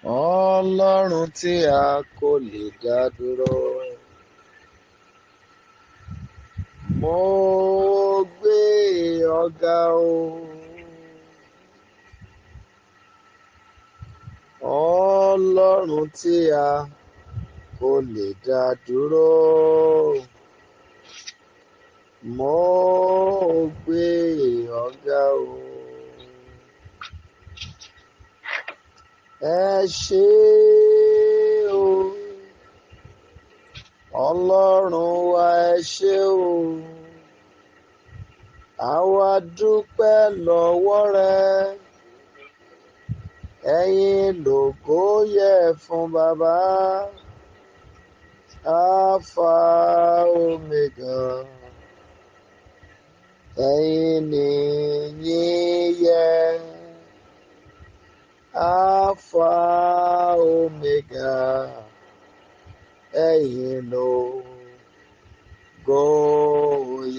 Ọlọ́run tí a kò lè dá dúró. Mo gbé ọ̀gá o. Ọlọ́run tí a kò lè dá dúró. Mo gbé ọ̀gá o. Ẹ ṣé o. Ọlọ́run wa ẹ ṣé o. Àwa dúpẹ́ lọ́wọ́ rẹ. Ẹ̀yin lógo yẹ fún Baba. Alpha Omega. Ẹ̀yin nìyìn yẹ. Alpha Omega. Ẹ̀yin lógo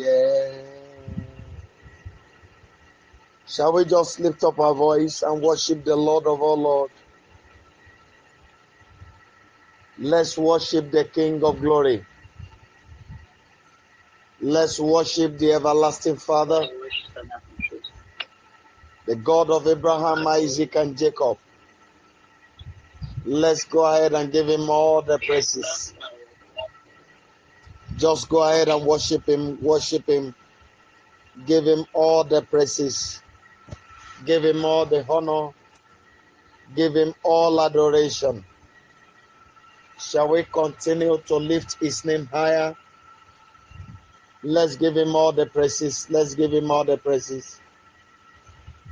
yẹ. Shall we just lift up our voice and worship the Lord of all Lords? Let's worship the King of Glory. Let's worship the everlasting Father, the God of Abraham, Isaac, and Jacob. Let's go ahead and give him all the praises. Just go ahead and worship him, worship him. Give him all the praises. Give him all the honor. Give him all adoration. Shall we continue to lift his name higher? Let's give him all the praises. Let's give him all the praises.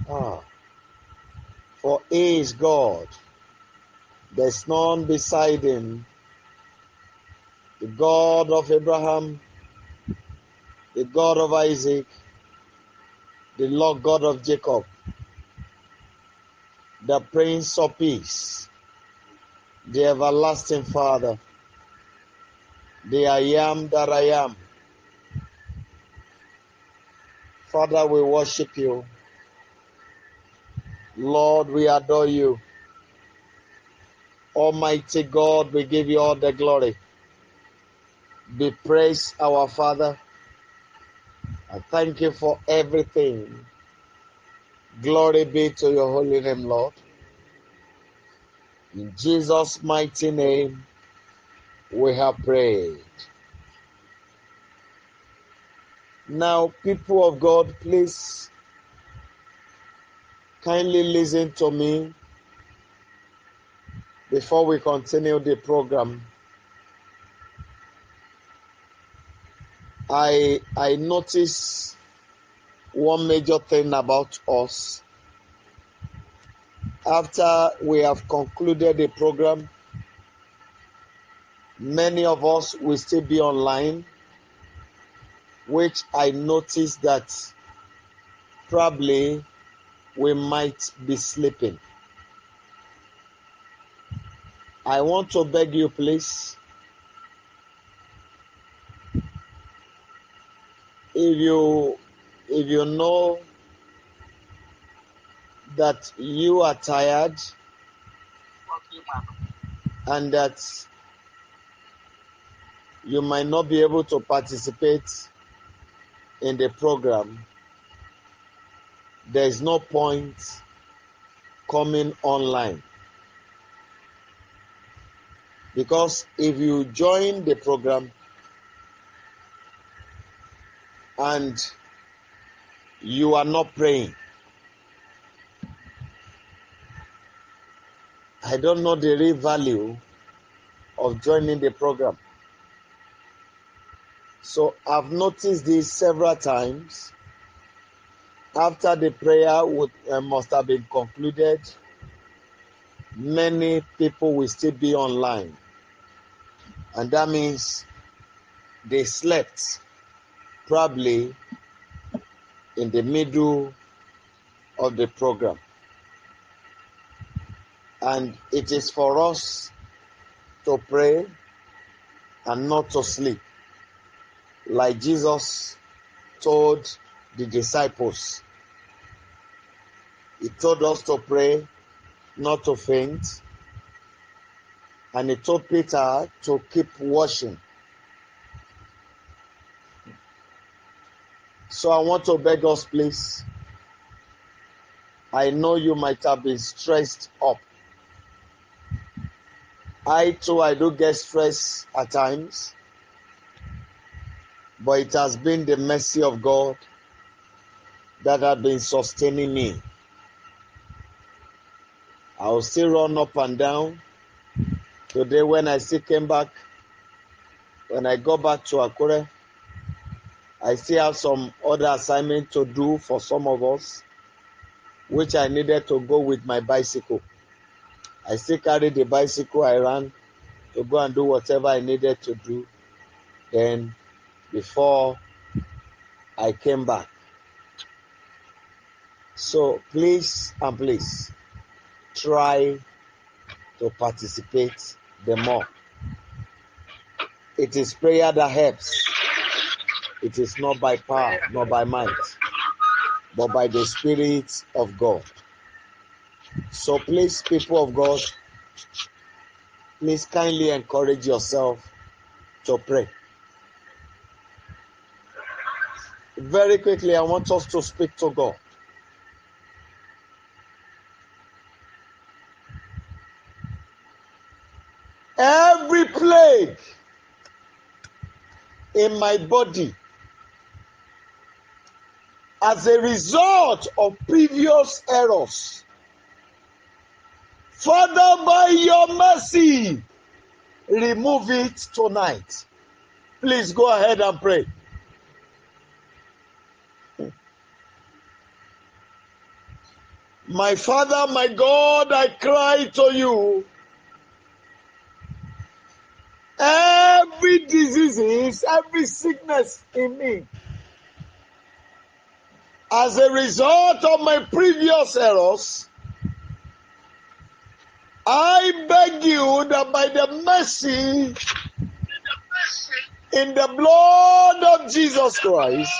For he is God. There's none beside him. The God of Abraham, the God of Isaac, the Lord God of Jacob, the Prince of Peace, the everlasting Father, the I am that I am. Father, we worship you. Lord, we adore you. Almighty God, we give you all the glory. Be praised, our Father. I thank you for everything. Glory be to your holy name, Lord. In Jesus' mighty name, we have prayed. Now, people of God, please kindly listen to me before we continue the program. I notice one major thing about us. After we have concluded the program, many of us will still be online, which I noticed that probably we might be sleeping. I want to beg you, please, if you know that you are tired and that you might not be able to participate in the program, there is no point coming online. Because if you join the program and you are not praying, I don't know the real value of joining the program. So I've noticed this several times. After the prayer must have been concluded, many people will still be online. And that means they slept probably in the middle of the program. And it is for us to pray and not to sleep. Like Jesus told the disciples. He told us to pray, not to faint. And he told Peter to keep washing. So I want to beg us, please. I know you might have been stressed up. I too, I do get stressed at times. But it has been the mercy of God that has been sustaining me. I will still run up and down. Today when I still came back, when I go back to Akure, I still have some other assignment to do for some of us, which I needed to go with my bicycle. I still carried the bicycle I ran to go and do whatever I needed to do. Then before I came back. So please and please try to participate the more. It is prayer that helps. It is not by power, not by might, but by the Spirit of God. So please, people of God, please kindly encourage yourself to pray. Very quickly, I want us to speak to God. Every plague in my body as a result of previous errors, Father, by your mercy, remove it tonight. Please go ahead and pray. My Father, my God, I cry to you. Every disease, every sickness in me, as a result of my previous errors, I beg you that by the mercy in the blood of Jesus Christ,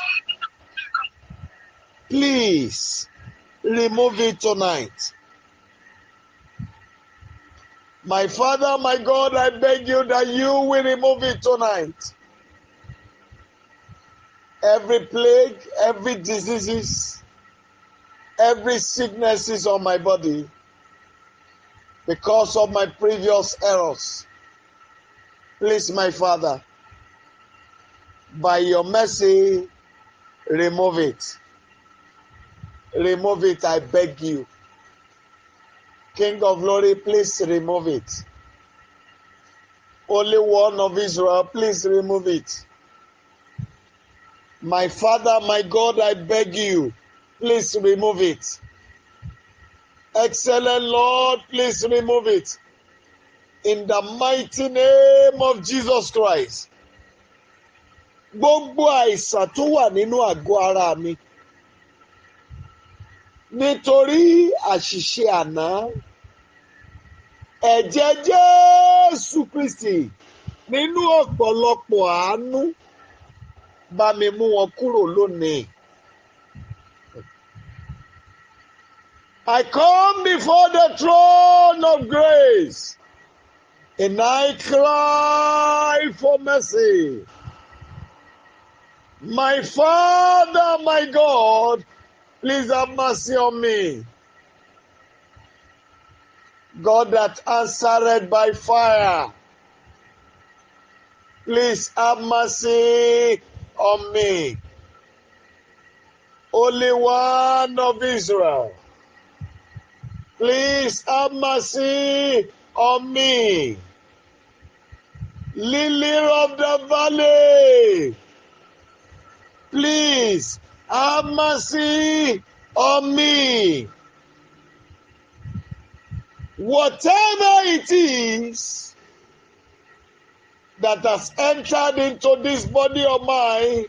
please remove it tonight. My Father, my God, I beg you that you will remove it tonight. Every plague, every disease, every sickness is on my body because of my previous errors. Please, my Father, by your mercy, remove it. Remove it, I beg you. King of glory, please remove it. Only One of Israel, please remove it. My Father, my God, I beg you, please remove it. Excellent Lord, please remove it. In the mighty name of Jesus Christ. Gbogbo àìsàn tó wà nínú àgọ́ ara mi nítorí àṣìṣe àná, ẹ̀jẹ̀ Jésù Kristi nínú ọ̀pọ̀lọpọ̀ àánú bá mi mú wọn kúrò lónìí. I come before the throne of grace and I cry for mercy. My Father, my God, please have mercy on me. God that answered by fire, please have mercy on me. Holy One of Israel, please have mercy on me. Lily of the valley, please have mercy on me. Whatever it is that has entered into this body of mine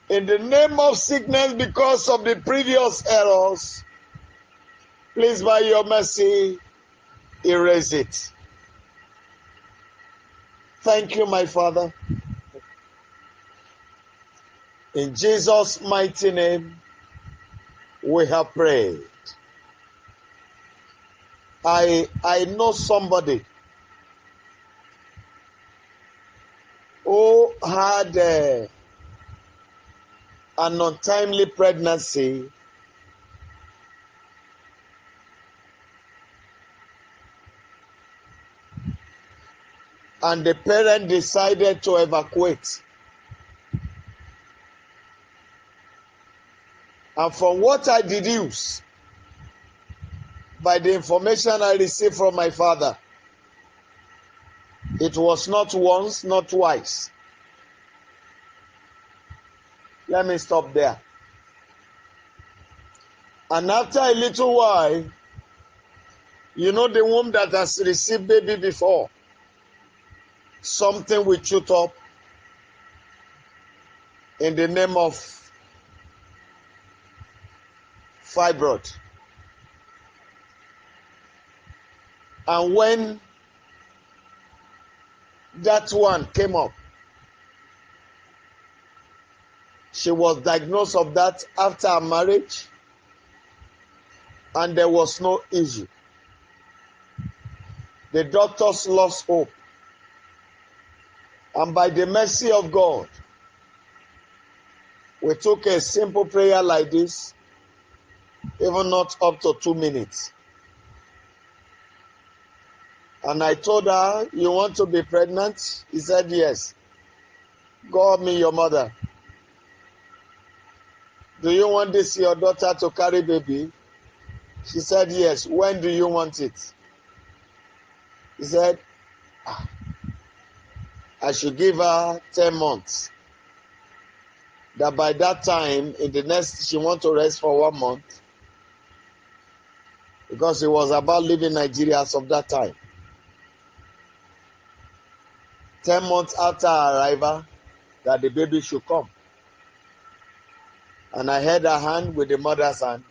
in the name of sickness because of the previous errors, please by your mercy erase it. Thank you, my Father. In Jesus' mighty name, we have prayed. I know somebody who had an untimely pregnancy, and the parent decided to evacuate. And from what I deduce, by the information I received from my father, it was not once, not twice. Let me stop there. And after a little while, you know the womb that has received baby before, something will shoot up in the name of fibroid. And when that one came up, she was diagnosed of that after her marriage, and there was no issue. The doctors lost hope. And by the mercy of God, we took a simple prayer like this, even not up to 2 minutes. And I told her, "You want to be pregnant?" He said, "Yes." "God, me your mother. Do you want this your daughter to carry baby?" She said, "Yes." "When do you want it?" He said, I should give her 10 months. That by that time, in the next, she want to rest for 1 month. Because it was about leaving Nigeria as of that time. 10 months after her arrival, that the baby should come. And I held her hand with the mother's hand.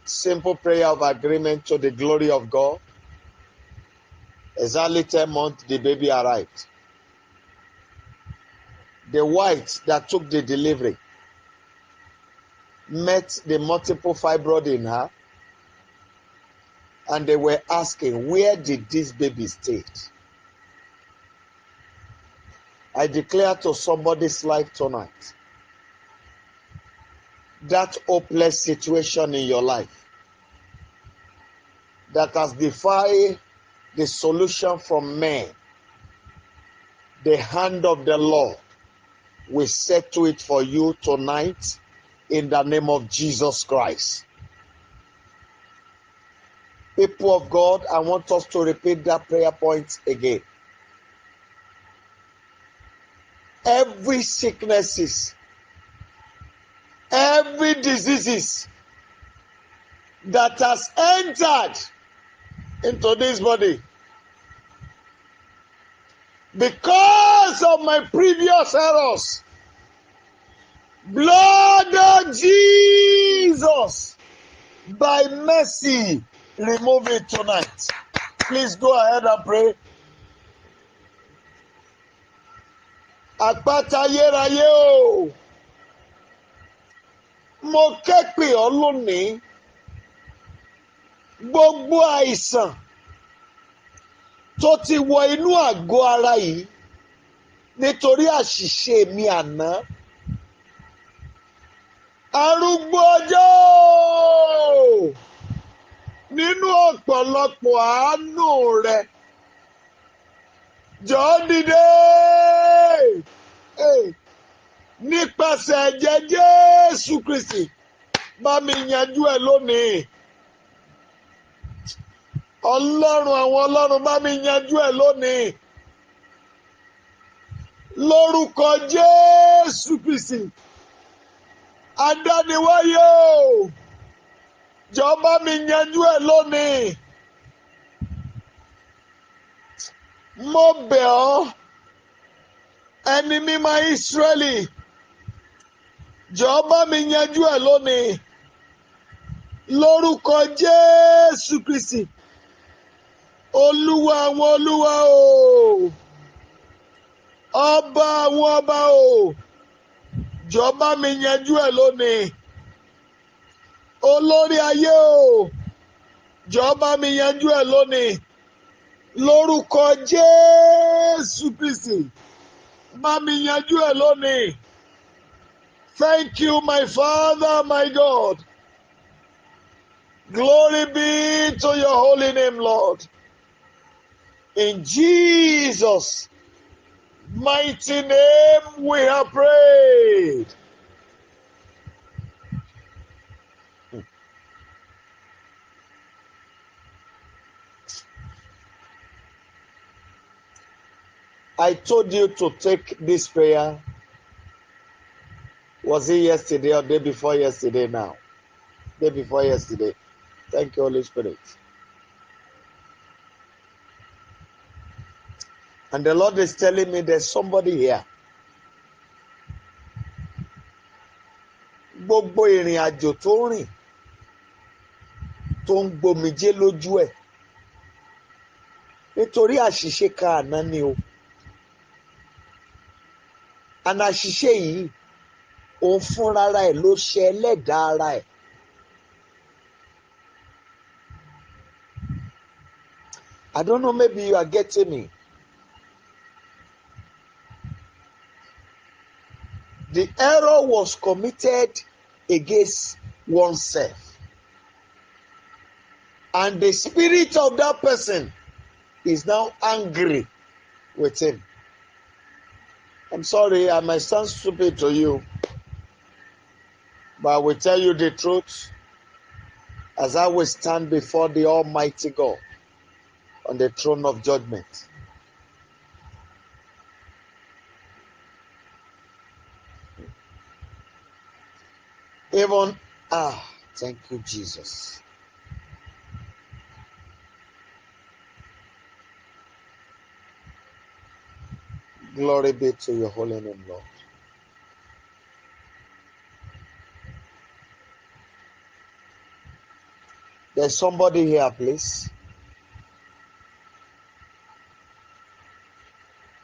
Simple prayer of agreement to the glory of God. Exactly 10 months, the baby arrived. The white that took the delivery met the multiple fibroid in her, and they were asking, where did this baby stay? I declare to somebody's life tonight, that hopeless situation in your life that has defied the solution from men, the hand of the Lord will settle it for you tonight in the name of Jesus Christ. People of God, I want us to repeat that prayer point again. Every sicknesses, every diseases that has entered into this body because of my previous errors, blood of Jesus, by mercy, remove it tonight. Please go ahead and pray. Àpáta ayérayé o, mo ké pè ọ́ lónìí, gbogbo àìsàn tó ti wọ inú àgọ́ ara yìí nítorí àṣìṣe mi àná. Arúgbó ọjọ́, nínú ọ̀pọ̀lọpọ̀ àánú rẹ, jọ̀ọ́ dìde. Nípasẹ̀ ẹ̀jẹ̀ Jésù Kristi, bá mi yanjú ẹ̀ lónìí. Ọlọ́run àwọn ọlọ́run, bá mi yanjú ẹ̀ lónìí. Lórúkọ Jésù Kristi, adániwáyé o, jọ̀ọ́ bá mi yanjú ẹ̀ lónìí. Mo bẹ̀ ọ́, ẹni mímọ́ Ísírẹ́lì, jọ̀ọ́ bá mi yanjú ẹ̀ lónìí. Lórúkọ Jésù Kristi, Olúwa àwọn olúwa o, ọba àwọn ọba o, jọ̀ọ́ bá mi yanjú ẹ̀ lónìí. Olórí ayé o, Jọ̀ọ́ bá mi yanjú ẹ̀ lónìí. Lórúkọ Jésù Kristi. Bá mi yanjú ẹ̀ lónìí. Thank you, my Father, my God. Glory be to your holy name, Lord. In Jesus' mighty name we have prayed. I told you to take this prayer. Was it yesterday or day before yesterday now? Day before yesterday. Thank you, Holy Spirit. And the Lord is telling me there's somebody here. Gbogbo ìrìn àjò tó rìn tó ń gbomijé lójú ẹ̀ nítorí àṣìṣe kan àná ni o. And àṣìṣe yìí òun fúnra ẹ̀ ló ṣe ẹlẹ́dàá ara ẹ̀. I don't know, maybe you are getting me. The error was committed against oneself. And the spirit of that person is now angry with him. I'm sorry, I might sound stupid to you, but I will tell you the truth as I will stand before the Almighty God on the throne of judgment. Even, thank you, Jesus. Glory be to your holy name, Lord. There's somebody here, please.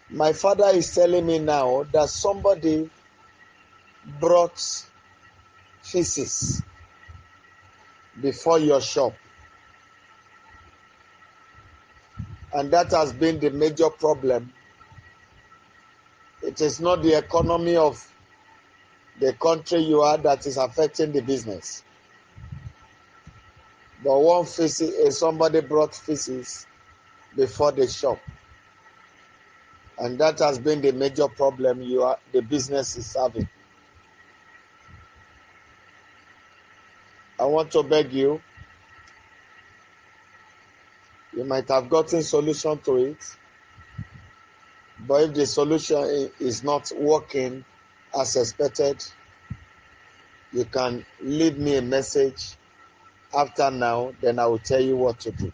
My father is telling me now that somebody brought feces before your shop. And that has been the major problem. It is not the economy of the country you are that is affecting the business. But one feces, somebody brought feces before the shop. And that has been the major problem the business is having. I want to beg you, you might have gotten solution to it, but if the solution is not working as expected, you can leave me a message after now, then I will tell you what to do.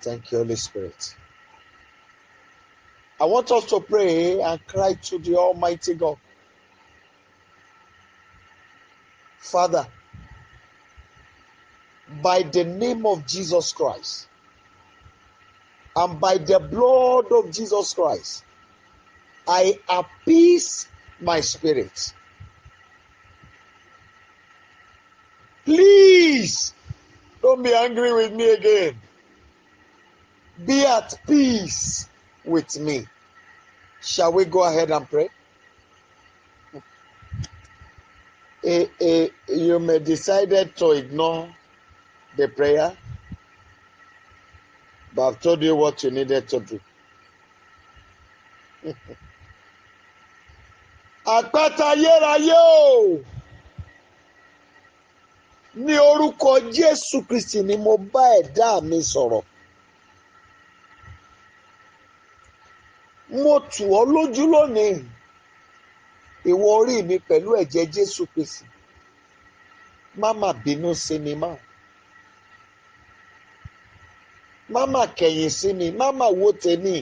Thank you, Holy Spirit. I want us to pray and cry to the Almighty God. Father, by the name of Jesus Christ and by the blood of Jesus Christ, I appease my spirit. Please, don't be angry with me again. Be at peace with me. Shall we go ahead and pray? You may decide to ignore the prayer, but I've told you what you needed to do. Àpáta ayérayé o, ní orúkọ Jésù Kristi ni mo bá ẹ̀dá mi sọ̀rọ̀. Mo tù ọ́ lójú lónìí, ìwọ orí mi pẹ̀lú ẹ̀jẹ̀ Jésù Kristi. Má mà bínú sí mi mọ́. Má mà kẹ̀yìn sí mi, má mà wò tèmi.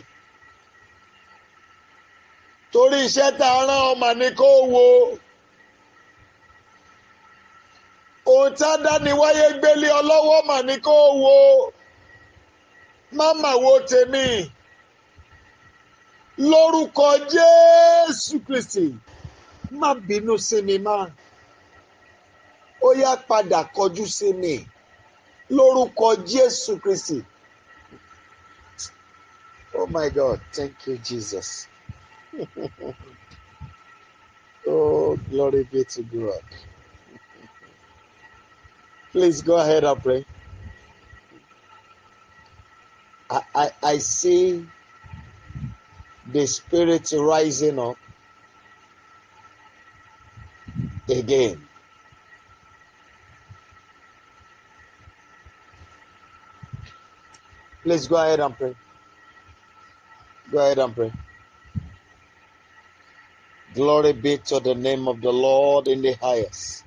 Torí iṣẹ́ tá a rán ọmọ ni kó wo. Ohun tá a dá ni wáyé gbélé ọlọ́wọ́ mà ni kó wo. Má mà wò tèmi. Lórúkọ Jésù Kristi, má bínú sí mi mọ́. yá padà kọjú sí mi lórúkọ Jésù Kristi. Oh my God, thank you, Jesus. Oh, glory be to God. Please go ahead and pray. I see the Spirit rising up again. Please go ahead and pray. Go ahead and pray. Glory be to the name of the Lord in the highest.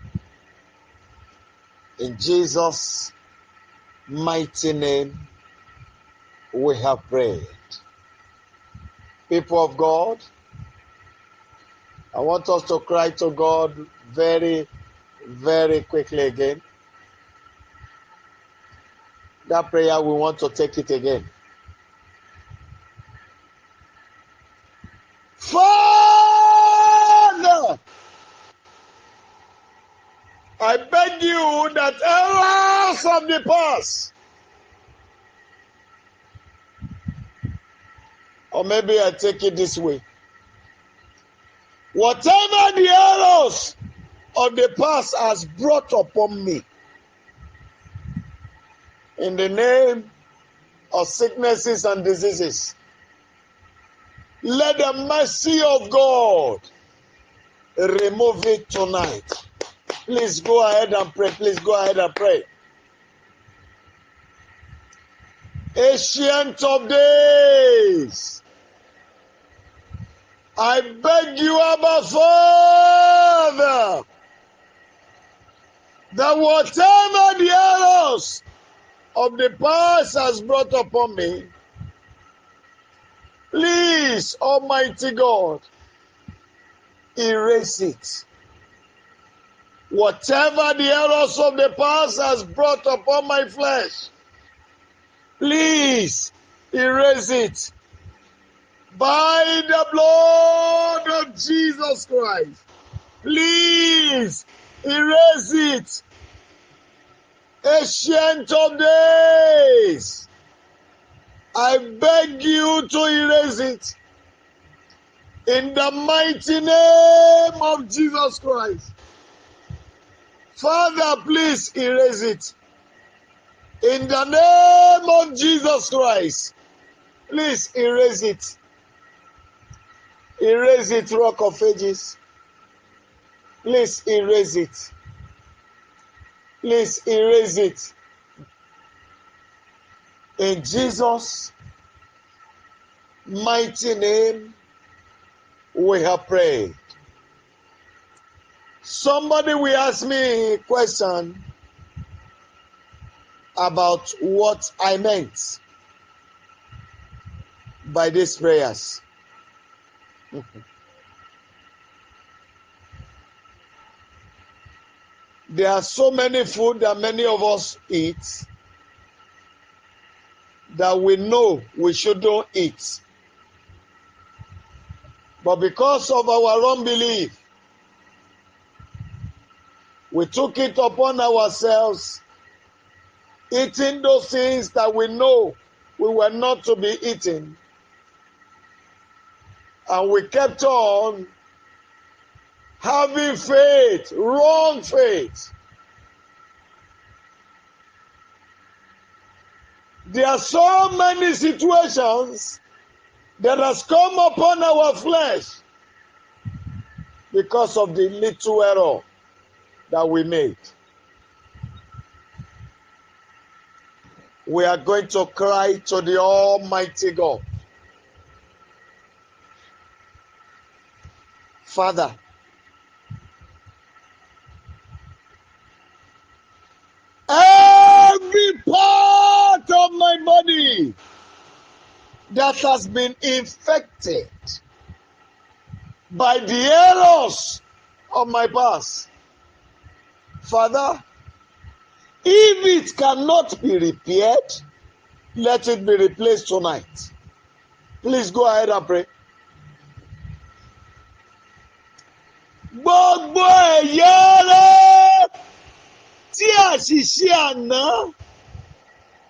In Jesus' mighty name, we have prayed. People of God, I want us to cry to God very, very quickly again. That prayer, we want to take it again. Father, I beg you that errors of the past, or maybe I take it this way, whatever the errors of the past has brought upon me, in the name of sicknesses and diseases, let the mercy of God remove it tonight. Please go ahead and pray. Please go ahead and pray. Ancient of days, I beg you, Abba Father, that whatever the errors of the past has brought upon me, please, Almighty God, erase it. Whatever the errors of the past has brought upon my flesh, please erase it. By the blood of Jesus Christ, please erase it. Ancient of days, I beg you to erase it. In the mighty name of Jesus Christ. Father, please erase it. In the name of Jesus Christ, please erase it. Erase it, Rock of Ages. Please erase it. Please erase it. In Jesus' mighty name, we have prayed. Somebody will ask me a question about what I meant by these prayers. There are so many food that many of us eat that we know we shouldn't eat. But because of our unbelief, we took it upon ourselves, eating those things that we know we were not to be eating. And we kept on having faith, wrong faith. There are so many situations that has come upon our flesh because of the little error that we made. We are going to cry to the Almighty God. Father, every part of my body that has been infected by the errors of my past, Father, if it cannot be repaired, let it be replaced tonight. Please go ahead and pray. Gbogbo ẹ̀yà rẹ̀ àṣìṣe àná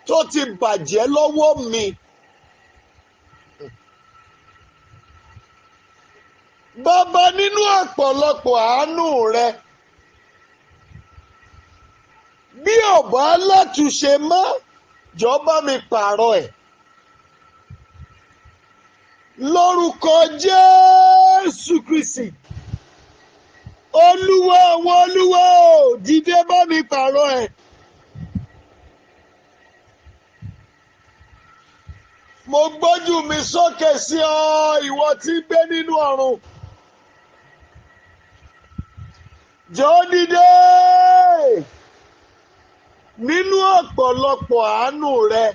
tó ti bàjẹ́ lọ́wọ́ mi. Bàbá, nínú ọ̀pọ̀lọpọ̀ àánú rẹ, bí ò bá látúnṣe mọ́, jọ̀ọ́ bá mi pààrọ̀ ẹ̀. Lórúkọ Jésù Kristi, Olúwa àwọn olúwa o, dìde bá mi pààrọ̀ ẹ̀. Mo gbójú mi sókè sí ọ, ìwọ tí ń gbé nínú ọ̀run. Jọ̀ọ́ dìde nínú ọ̀pọ̀lọpọ̀ àánú rẹ,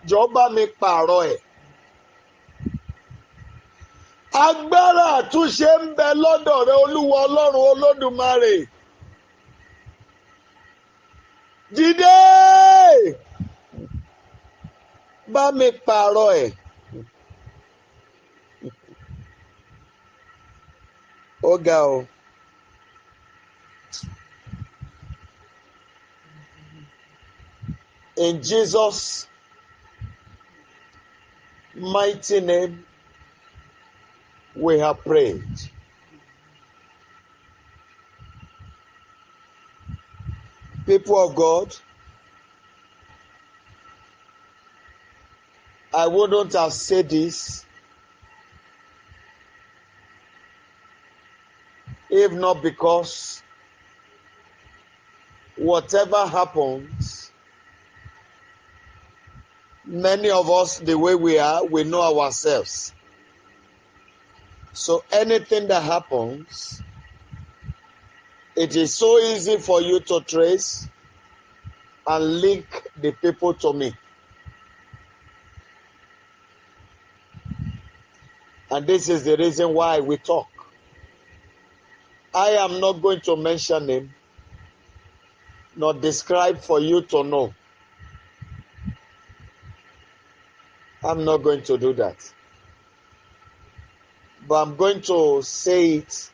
jọ̀ọ́ bá mi pààrọ̀ ẹ̀. Agbára àtúnṣe ń bẹ lọ́dọ̀ rẹ, Olúwa Ọlọ́run Olódùmarè. Dìde bá mi pààrọ̀ ẹ̀. Ó ga o. In Jesus' mighty name, we have prayed. People of God, I wouldn't have said this if not because whatever happens, many of us, the way we are, we know ourselves. So anything that happens, it is so easy for you to trace and link the people to me. And this is the reason why we talk. I am not going to mention him, nor describe for you to know. I'm not going to do that. But I'm going to say it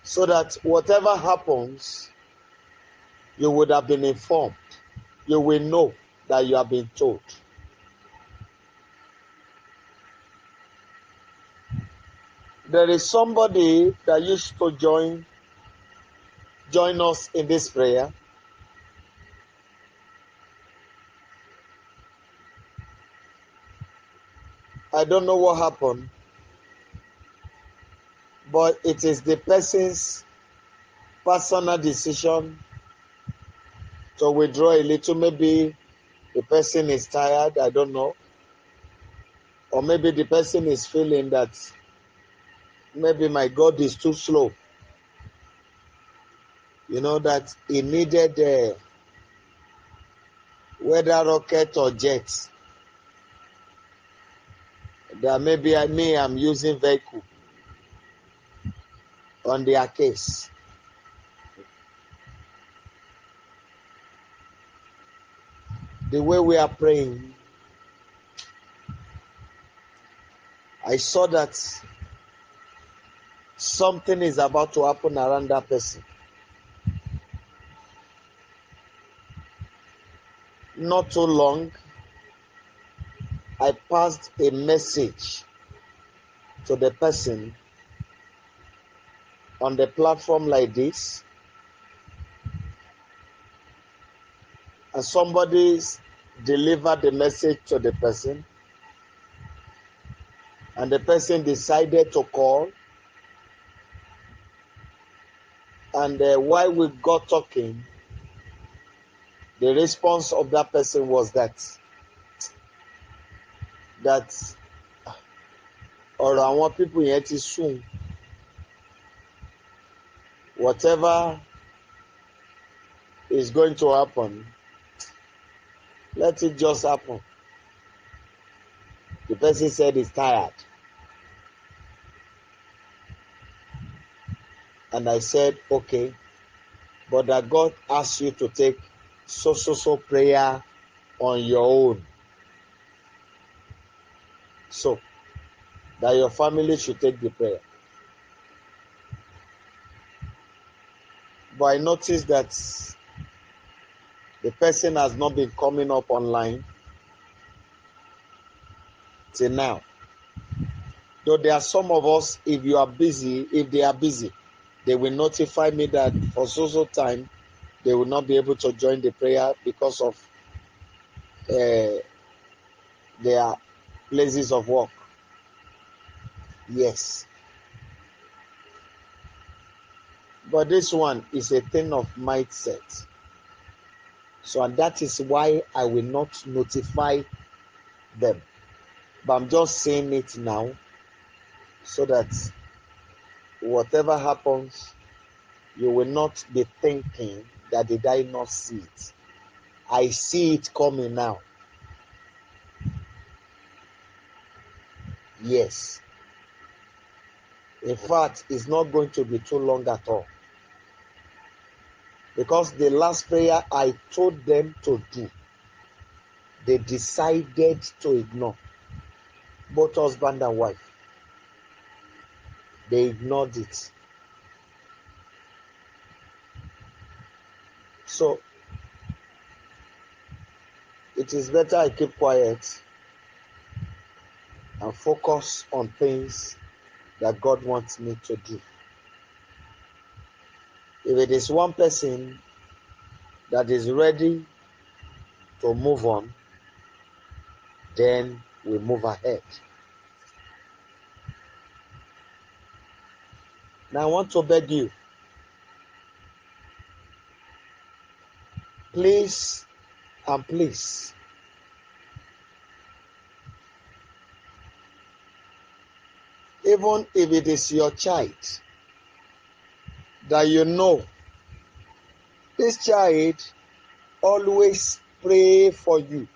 so that whatever happens, you would have been informed. You will know that you have been told. There is somebody that used to join us in this prayer. I don't know what happened, but it is the person's personal decision to withdraw a little. Maybe the person is tired, I don't know. Or maybe the person is feeling that maybe my God is too slow. You know, that he needed whether rocket or jet. That maybe I'm using vehicle on their case. The way we are praying, I saw that something is about to happen around that person. Not too long, I passed a message to the person on the platform like this, and somebody delivered the message to the person, and the person decided to call, and while we got talking, the response of that person was that ọ̀rọ̀ àwọn people yẹn ti sùn. Whatever is going to happen, let it just happen. The person said he's tired. And I said, okay, but that God asked you to take so prayer on your own. So, that your family should take the prayer. But I noticed that the person has not been coming up online till now. Though there are some of us, if they are busy, they will notify me that for so time they will not be able to join the prayer because of their places of work. Yes. But this one is a thing of mindset. So, and that is why I will not notify them. But I'm just saying it now so that whatever happens, you will not be thinking that did I not see it. I see it coming now. Yes. In fact, it's not going to be too long at all. Because the last prayer I told them to do, they decided to ignore. Both husband and wife. They ignored it. So, it is better I keep quiet and focus on things that God wants me to do. If it is one person that is ready to move on, then we move ahead. Now I want to beg you, please and please, even if it is your child that you know, this child always pray for you.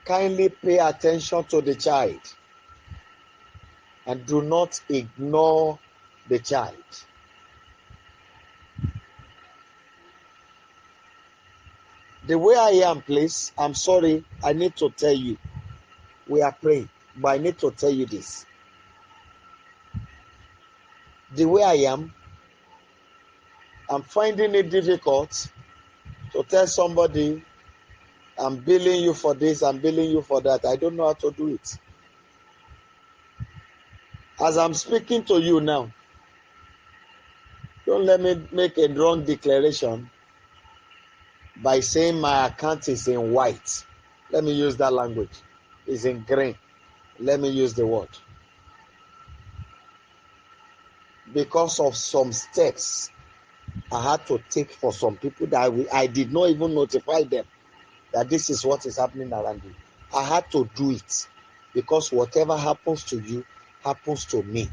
Kindly pay attention to the child and do not ignore the child. The way I am, please, I'm sorry, I need to tell you, we are praying, but I need to tell you this. The way I am, I'm finding it difficult to tell somebody, I'm billing you for this, I'm billing you for that. I don't know how to do it. As I'm speaking to you now, don't let me make a wrong declaration by saying my account is in white. Let me use that language. It's in green. Let me use the word. Because of some steps I had to take for some people that I did not even notify them that this is what is happening around you. I had to do it because whatever happens to you happens to me.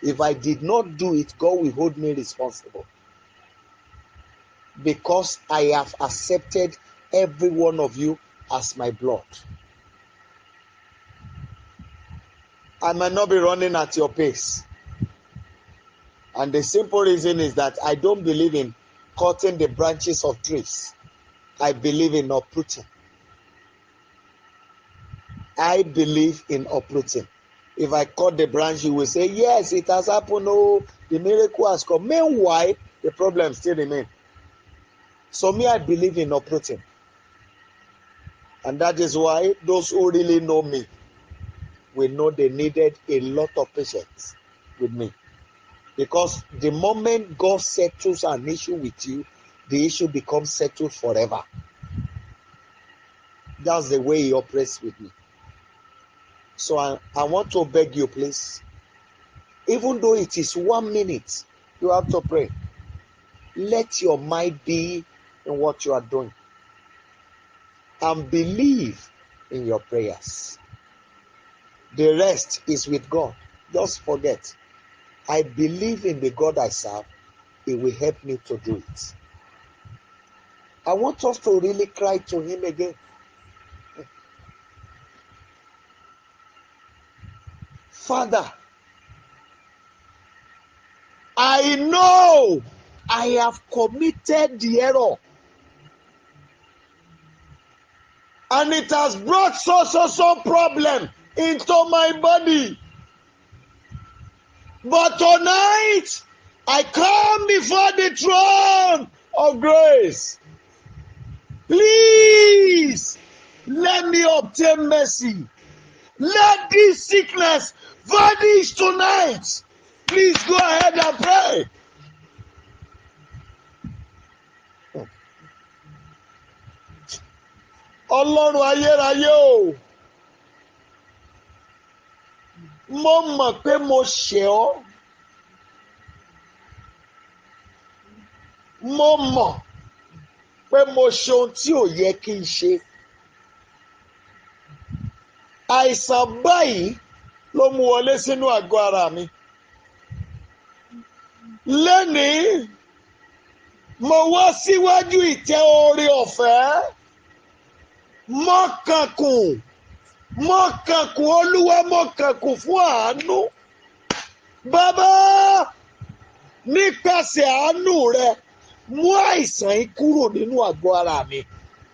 If I did not do it, God will hold me responsible. Because I have accepted every one of you as my blood. I might not be running at your pace. And the simple reason is that I don't believe in cutting the branches of trees. I believe in uprooting. I believe in uprooting. If I cut the branch, you will say, yes, it has happened. Oh, the miracle has come. Meanwhile, the problem still remains. So me, I believe in uprooting. And that is why those who really know me will know they needed a lot of patience with me. Because the moment God settles an issue with you, the issue becomes settled forever. That's the way He operates with me. So I want to beg you, please, even though it is 1 minute, you have to pray. Let your mind be in what you are doing. And believe in your prayers. The rest is with God. Just forget. I believe in the God I serve. He will help me to do it. I want us to really cry to Him again. Father, I know I have committed the error. And it has brought so problem into my body. But tonight, I come before the throne of grace. Please, let me obtain mercy. Let this sickness vanish tonight. Please go ahead and pray. Ọlọ́run ayérayé o, mo mọ̀ pé mo ṣẹ̀ ọ́. Mo mọ̀ pé mo ṣe ohun tí ò yẹ kí n ṣe. Àìsàn báyìí ló mú wọlé sínú àgọ́ ara mi. Lénìí, mo wá síwájú ìtẹ́ oore ọ̀fẹ́. Mọ́kànkùn Olúwa, mọ́kànkùn fún àánú. Bàbá, nípasẹ̀ àánú rẹ, mú àìsàn yìí kúrò nínú àgọ́ ara mi.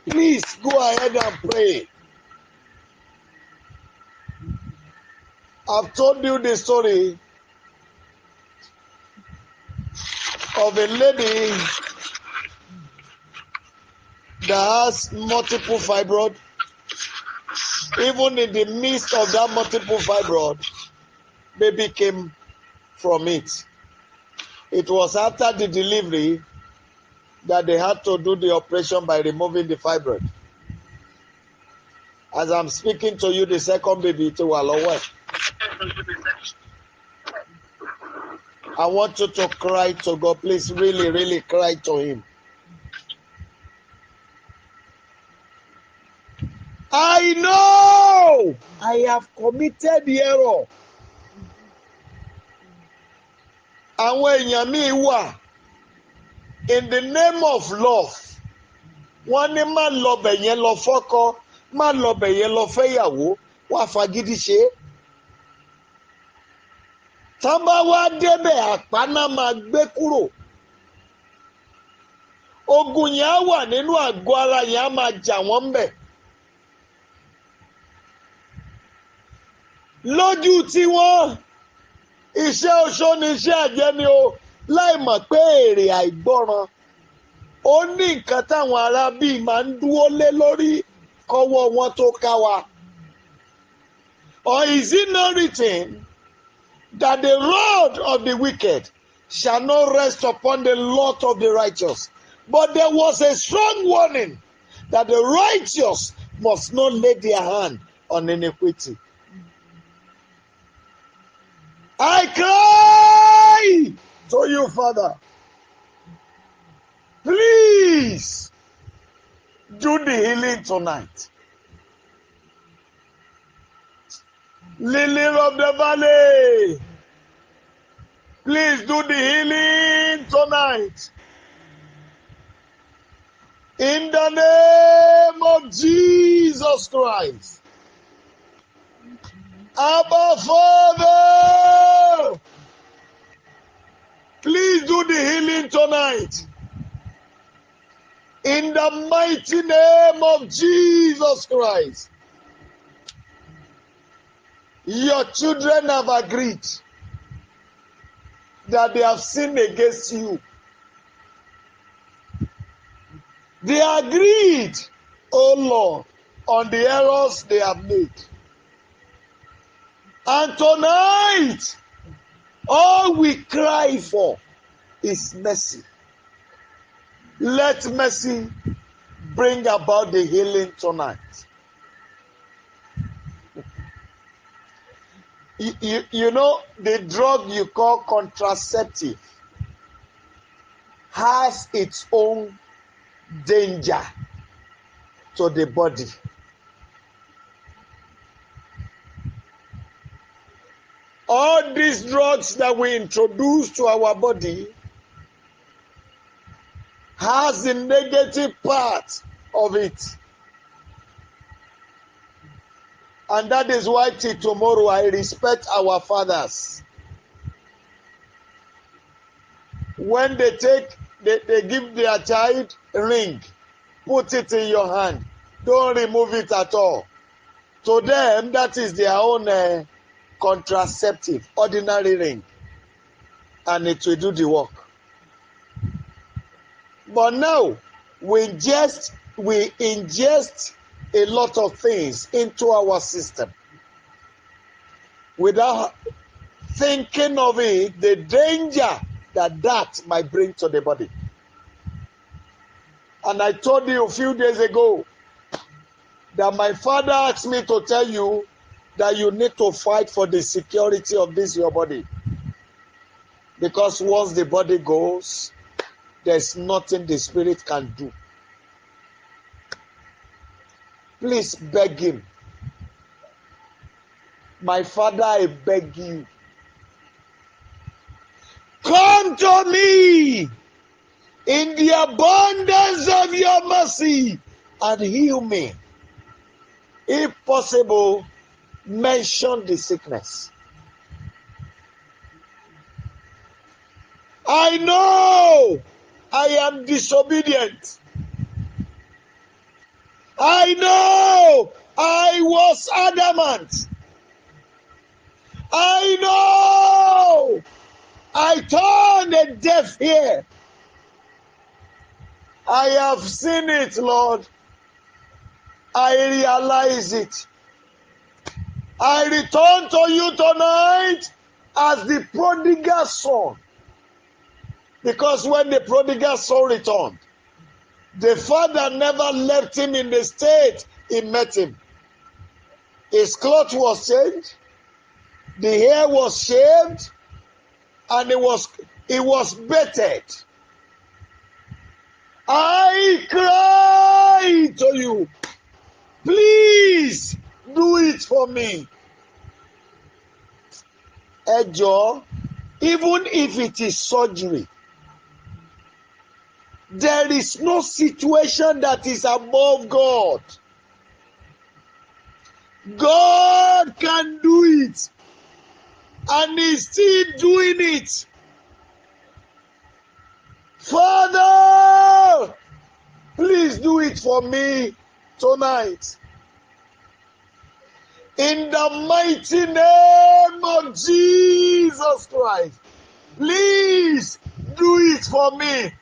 Please go ahead and pray. I've told you the story of a lady that has multiple fibroid. Even in the midst of that multiple fibroid, baby came from it. It was after the delivery that they had to do the operation by removing the fibroid. As I'm speaking to you, the second baby to Oluwole. I want you to cry to God. Please, really, really cry to Him. I know I have committed the error. Àwọn èèyàn mi wà in the name of love. Wọ́n ní má lọbẹ̀ yẹn lọ fọ́kọ, má lọbẹ̀ yẹn lọ fẹ́yàwó, wá fagídí ṣe. Tán bá wá débẹ̀ àpáná máa gbé kúrò. Ogun yẹn á wà nínú àgọ́ ara yẹn á máa jà wọ́n mbẹ̀. Lójú tiwọn, iṣẹ́ oṣó ni iṣẹ́ àjẹ́ ni o, láì mọ̀ pé èrè àìgbọ́ràn. Ó ní nǹkan táwọn ará bíi máa ń dúró lé lórí kọ́wọ́ wọn tó ká wa. Or is it not written that the rod of the wicked shall not rest upon the lot of the righteous? But there was a strong warning that the righteous must not lay their hand on iniquity. I cry to you, Father. Please do the healing tonight. Lily of the valley, please do the healing tonight. In the name of Jesus Christ. Abba Father, please do the healing tonight. In the mighty name of Jesus Christ. Your children have agreed that they have sinned against you. They agreed, oh Lord, on the errors they have made. And tonight, all we cry for is mercy. Let mercy bring about the healing tonight. You know, the drug you call contraceptive has its own danger to the body. All these drugs that we introduce to our body has the negative part of it. And that is why till tomorrow I respect our fathers. When they give their child a ring, put it in your hand. Don't remove it at all. To them, that is their own contraceptive, ordinary ring. and it will do the work. But now we ingest a lot of things into our system without thinking of it, the danger that might bring to the body. And I told you a few days ago that my father asked me to tell you that you need to fight for the security of this your body. Because once the body goes, there's nothing the spirit can do. Please beg him. My father, I beg you. Come to me in the abundance of your mercy and heal me. If possible, mention the sickness. I know I am disobedient. I know I was adamant. I know I turned a deaf ear. I have seen it, Lord. I realize it. I return to you tonight as the prodigal son. Because when the prodigal son returned, the father never left him in the state he met him. His clothes was changed, the hair was shaved, and it was bathed. I cry to you, please do it for me. Ejo, even if it is surgery, there is no situation that is above God. God can do it, and He's still doing it. Father, please do it for me tonight. In the mighty name of Jesus Christ, please do it for me.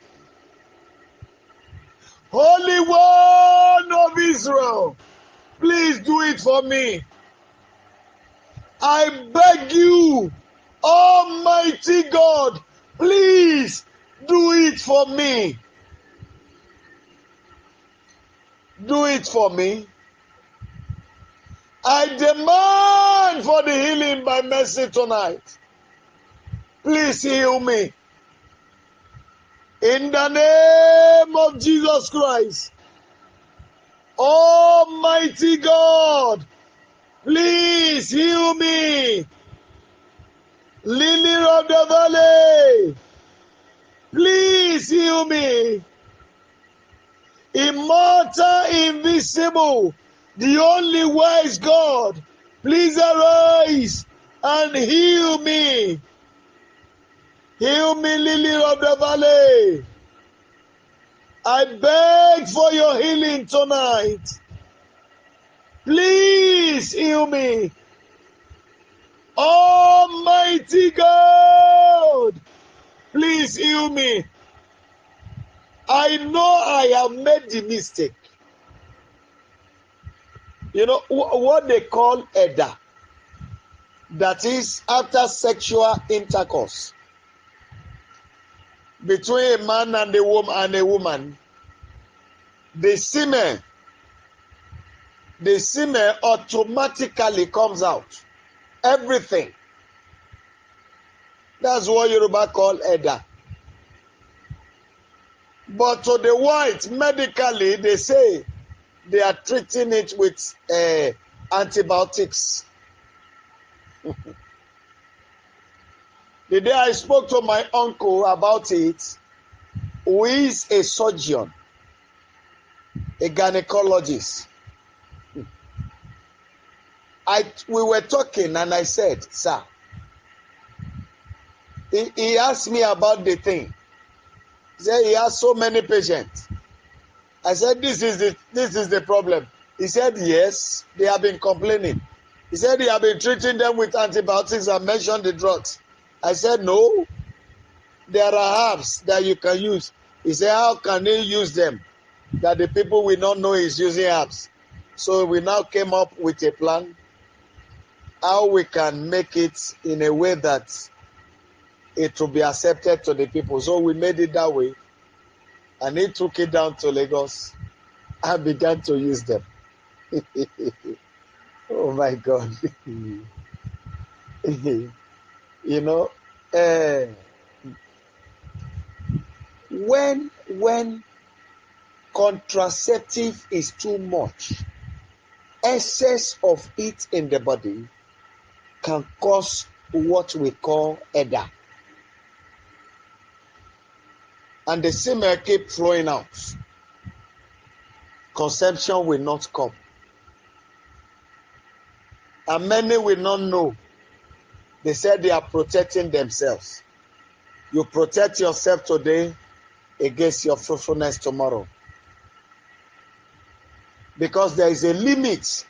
Holy One of Israel, please do it for me. I beg you, Almighty God, please do it for me. Do it for me. I demand for the healing by mercy tonight. Please heal me. In the name of Jesus Christ, Almighty God, please heal me. Lily of the valley, please heal me. Immortal, invisible, the only wise God, please arise and heal me. Heal me, Lily of the valley. I beg for your healing tonight. Please heal me. Almighty God, please heal me. I know I have made the mistake. You know what they call Eda? That is after sexual intercourse between a man and a woman, the semen automatically comes out. Everything. That's what Yoruba call Eda. But to the white, medically, they say they are treating it with antibiotics. The day I spoke to my uncle about it, who is a surgeon, a gynecologist, we were talking and I said, sir, he asked me about the thing. He said he has so many patients. I said, this is the problem. He said, yes, they have been complaining. He said he have been treating them with antibiotics and mentioned the drugs. I said, no, There are herbs that you can use. He said, how can he use them? That the people will not know he's using herbs. So we now came up with a plan how we can make it in a way that it will be accepted to the people. So we made it that way. And he took it down to Lagos and began to use them. Oh my God. You know, when contraceptive is too much, excess of it in the body can cause what we call EDA. And the semen keep flowing out. Conception will not come. And many will not know. They said they are protecting themselves. You protect yourself today against your fruitfulness tomorrow. Because there is a limit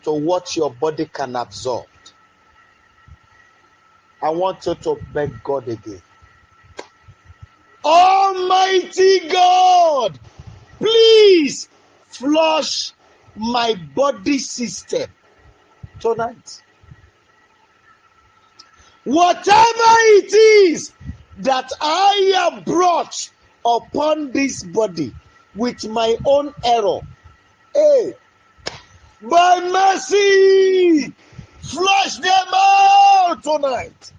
to what your body can absorb. I want you to beg God again. Almighty God, please flush my body system tonight. Whatever it is that I have brought upon this body with my own error, hey, by mercy, flush them out tonight.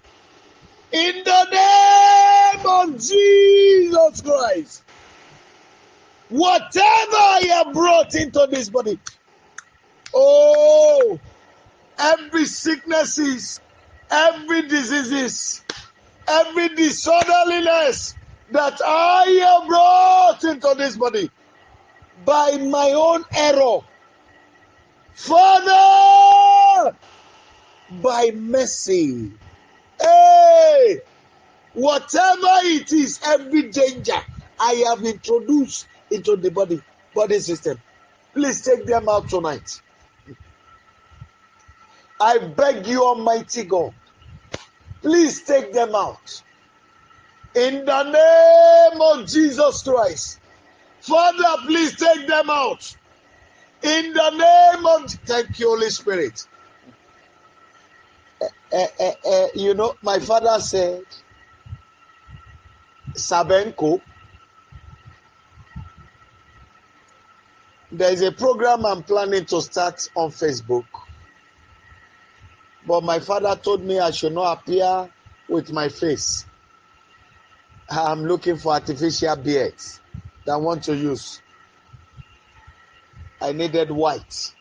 In the name of Jesus Christ. Whatever I have brought into this body, oh, every sicknesses, every diseases, every disorderliness that I have brought into this body by my own error, Father, by mercy, hey, whatever it is, every danger I have introduced into the body system, please take them out tonight. I beg you, Almighty God, please take them out. In the name of Jesus Christ. Father, please take them out. In the name of... Thank you, Holy Spirit. You know, my father said, Sabenko, there is a program I'm planning to start on Facebook. But my father told me I should not appear with my face. I'm looking for artificial beards that I want to use. I needed white.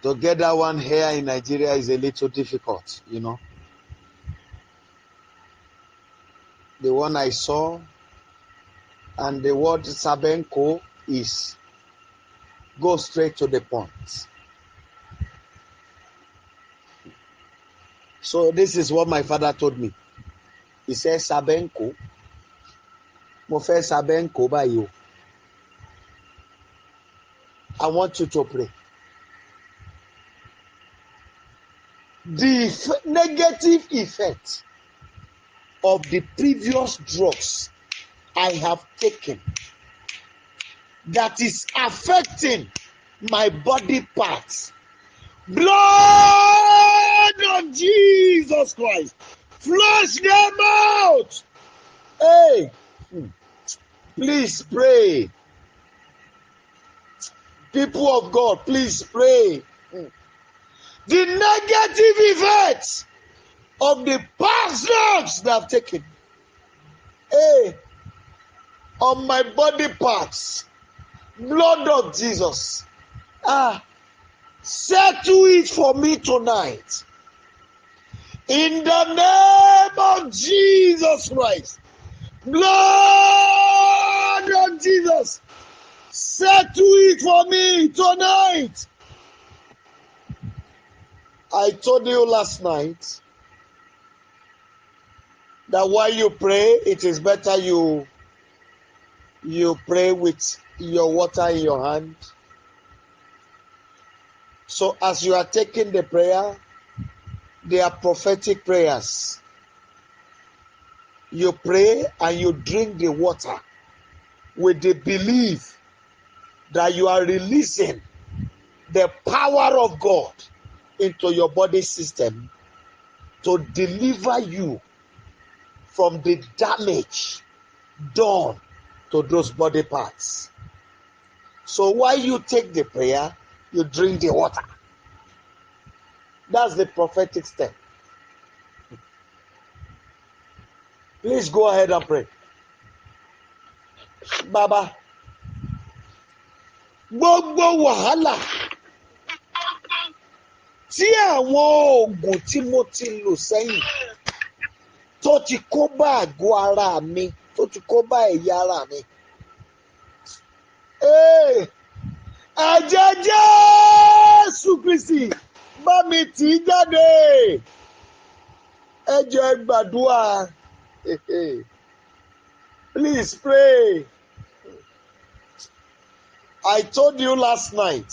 To get that one hair in Nigeria is a little difficult, you know. The one I saw, and the word Sabenko is go straight to the point. So this is what my father told me. He said, Sabenko, mo fẹ́ Sabenko báyìí o. I want you to pray. The negative effect of the previous drugs I have taken that is affecting my body parts. Blood of Jesus Christ, flush them out. Hey, please pray. People of God, please pray. The negative effects of the past drugs that I've taken, hey, on my body parts, blood of Jesus, settle it for me tonight. In the name of Jesus Christ, blood of Jesus, settle it for me tonight. I told you last night that while you pray, it is better you pray with your water in your hand. So as you are taking the prayer, They are prophetic prayers. You pray and you drink the water with the belief that you are releasing the power of God into your body system to deliver you from the damage done to those body parts. So while you take the prayer, you drink the water. That's the prophetic step. Please go ahead and pray. Baba, gbogbo wàhálà tí àwọn oògùn tí mo ti lò sẹ́yìn tó ti kó bá àgọ́ ara mi, tó ti kó bá ẹ̀yà ara mi. Ẹ̀jẹ̀ Jésù Kristi bá mi tì í jáde. Ẹ jọ̀ọ́ ẹ gbàdúrà. Please pray. I told you last night,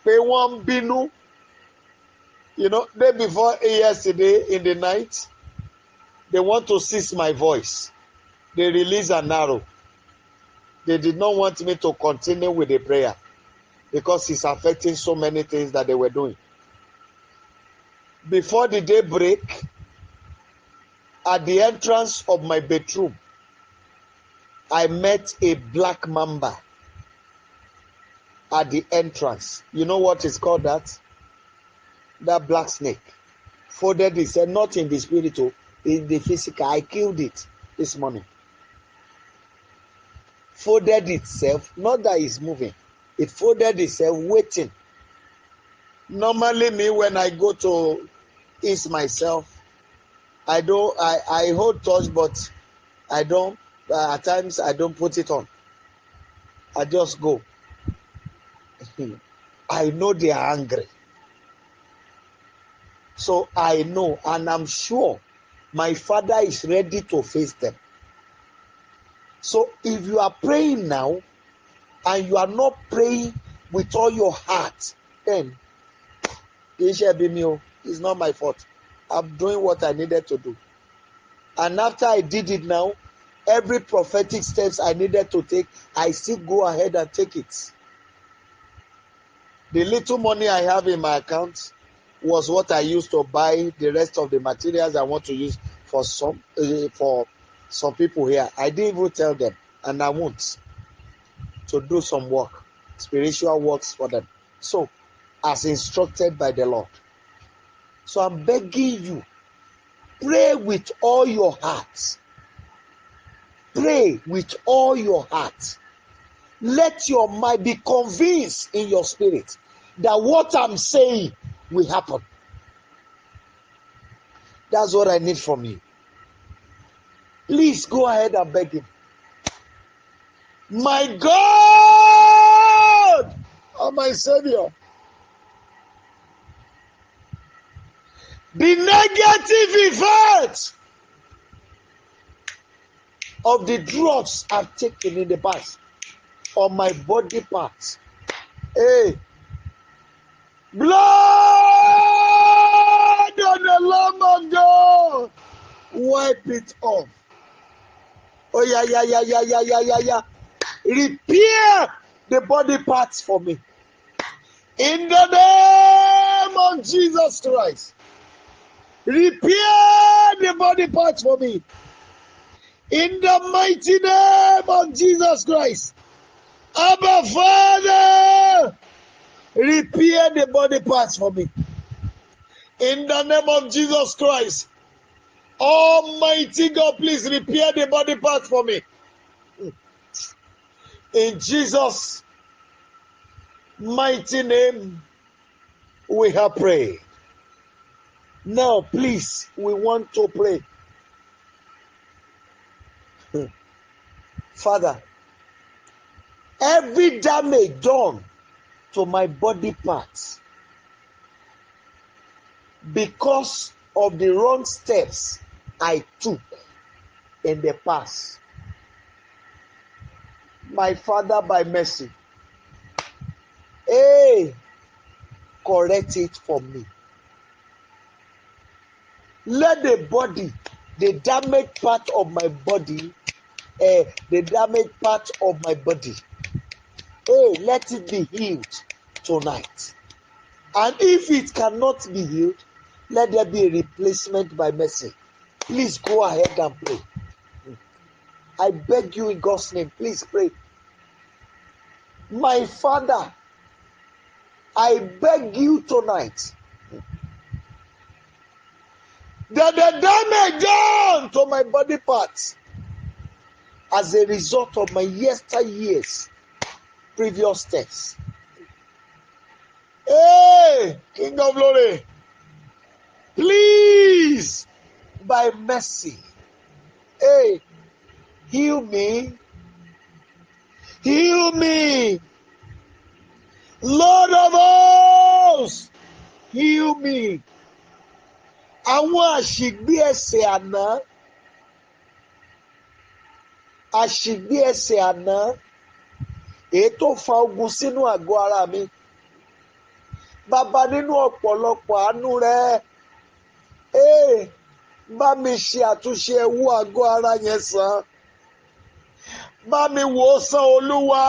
pé wọ́n bínú. You know, day before yesterday in the night, they want to seize my voice. They release an arrow. They did not want me to continue with the prayer because it's affecting so many things that they were doing. Before the day break, at the entrance of my bedroom, I met a black mamba at the entrance. You know what is called that? That black snake. Folded itself, not in the spiritual, in the physical. I killed it this morning. Folded itself, not that it's moving. It folded itself, waiting. Normally, me, when I go to ease myself, I hold touch, but I don't. At times, I don't put it on. I just go. I know they are angry. So I know, and I'm sure my Father is ready to face them. So if you are praying now, and you are not praying with all your heart, then it shall be me. It's not my fault. I'm doing what I needed to do. And after I did it now, every prophetic steps I needed to take, I still go ahead and take it. The little money I have in my account was what I used to buy the rest of the materials I want to use for some people here. I didn't even tell them, and I won't, to do some work, spiritual works for them. So, as instructed by the Lord. So I'm begging you, pray with all your heart. Pray with all your heart. Let your mind be convinced in your spirit that what I'm saying will happen. That's what I need from you. Please go ahead and beg him. My God, oh my Savior, the negative effect of the drugs I've taken in the past on my body parts. Hey, blood on the Lamb of God, wipe it off. Oh yeah. Repair the body parts for me. In the name of Jesus Christ. Repair the body parts for me. In the mighty name of Jesus Christ. Abba Father, repair the body parts for me. In the name of Jesus Christ. Almighty God, please repair the body parts for me. In Jesus' mighty name, we have prayed. Now, please, we want to pray. Father, every damage done to my body parts because of the wrong steps I took in the past, my Father, by mercy, correct it for me. Let the body, the damaged part of my body, let it be healed tonight. And if it cannot be healed, let there be a replacement by mercy. Please go ahead and pray. I beg you in God's name, please pray. My Father, I beg you tonight that the damage done to my body parts as a result of my yesteryears previous steps. Hey, King of Glory, please, by mercy, hey, heal me, Lord of hosts, heal me. Àwọn àṣìgbé ẹsẹ̀ àná, èyí tó fa ogun sínú àgọ́ ara mi. Bàbá, nínú ọ̀pọ̀lọpọ̀ àánú rẹ, bá mi ṣe àtúnṣe ẹ̀wù àgọ́ ara yẹn sàn. Bá mi wò ó sàn, Olúwa.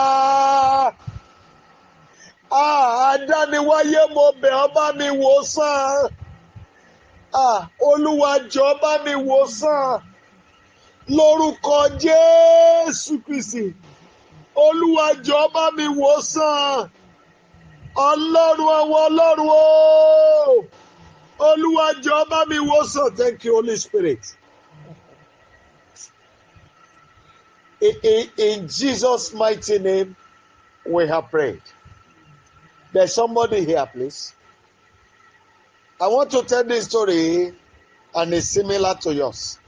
Àdániwáyé, mo bẹ̀ ọ́, bá mi wò ó sàn. Olúwa jọ̀ọ́, bá mi wò ó sàn. Lórúkọ Jésù Kristi. Olúwa jọ̀ọ́, bá mi wò ó sàn. Ọlọ́run àwọn ọlọ́run o. Olúwa jọ̀ọ́, bá mi wò ó sàn. Thank you, Holy Spirit. In Jesus' mighty name, we have prayed. There's somebody here, please. I want to tell this story, and it's similar to yours.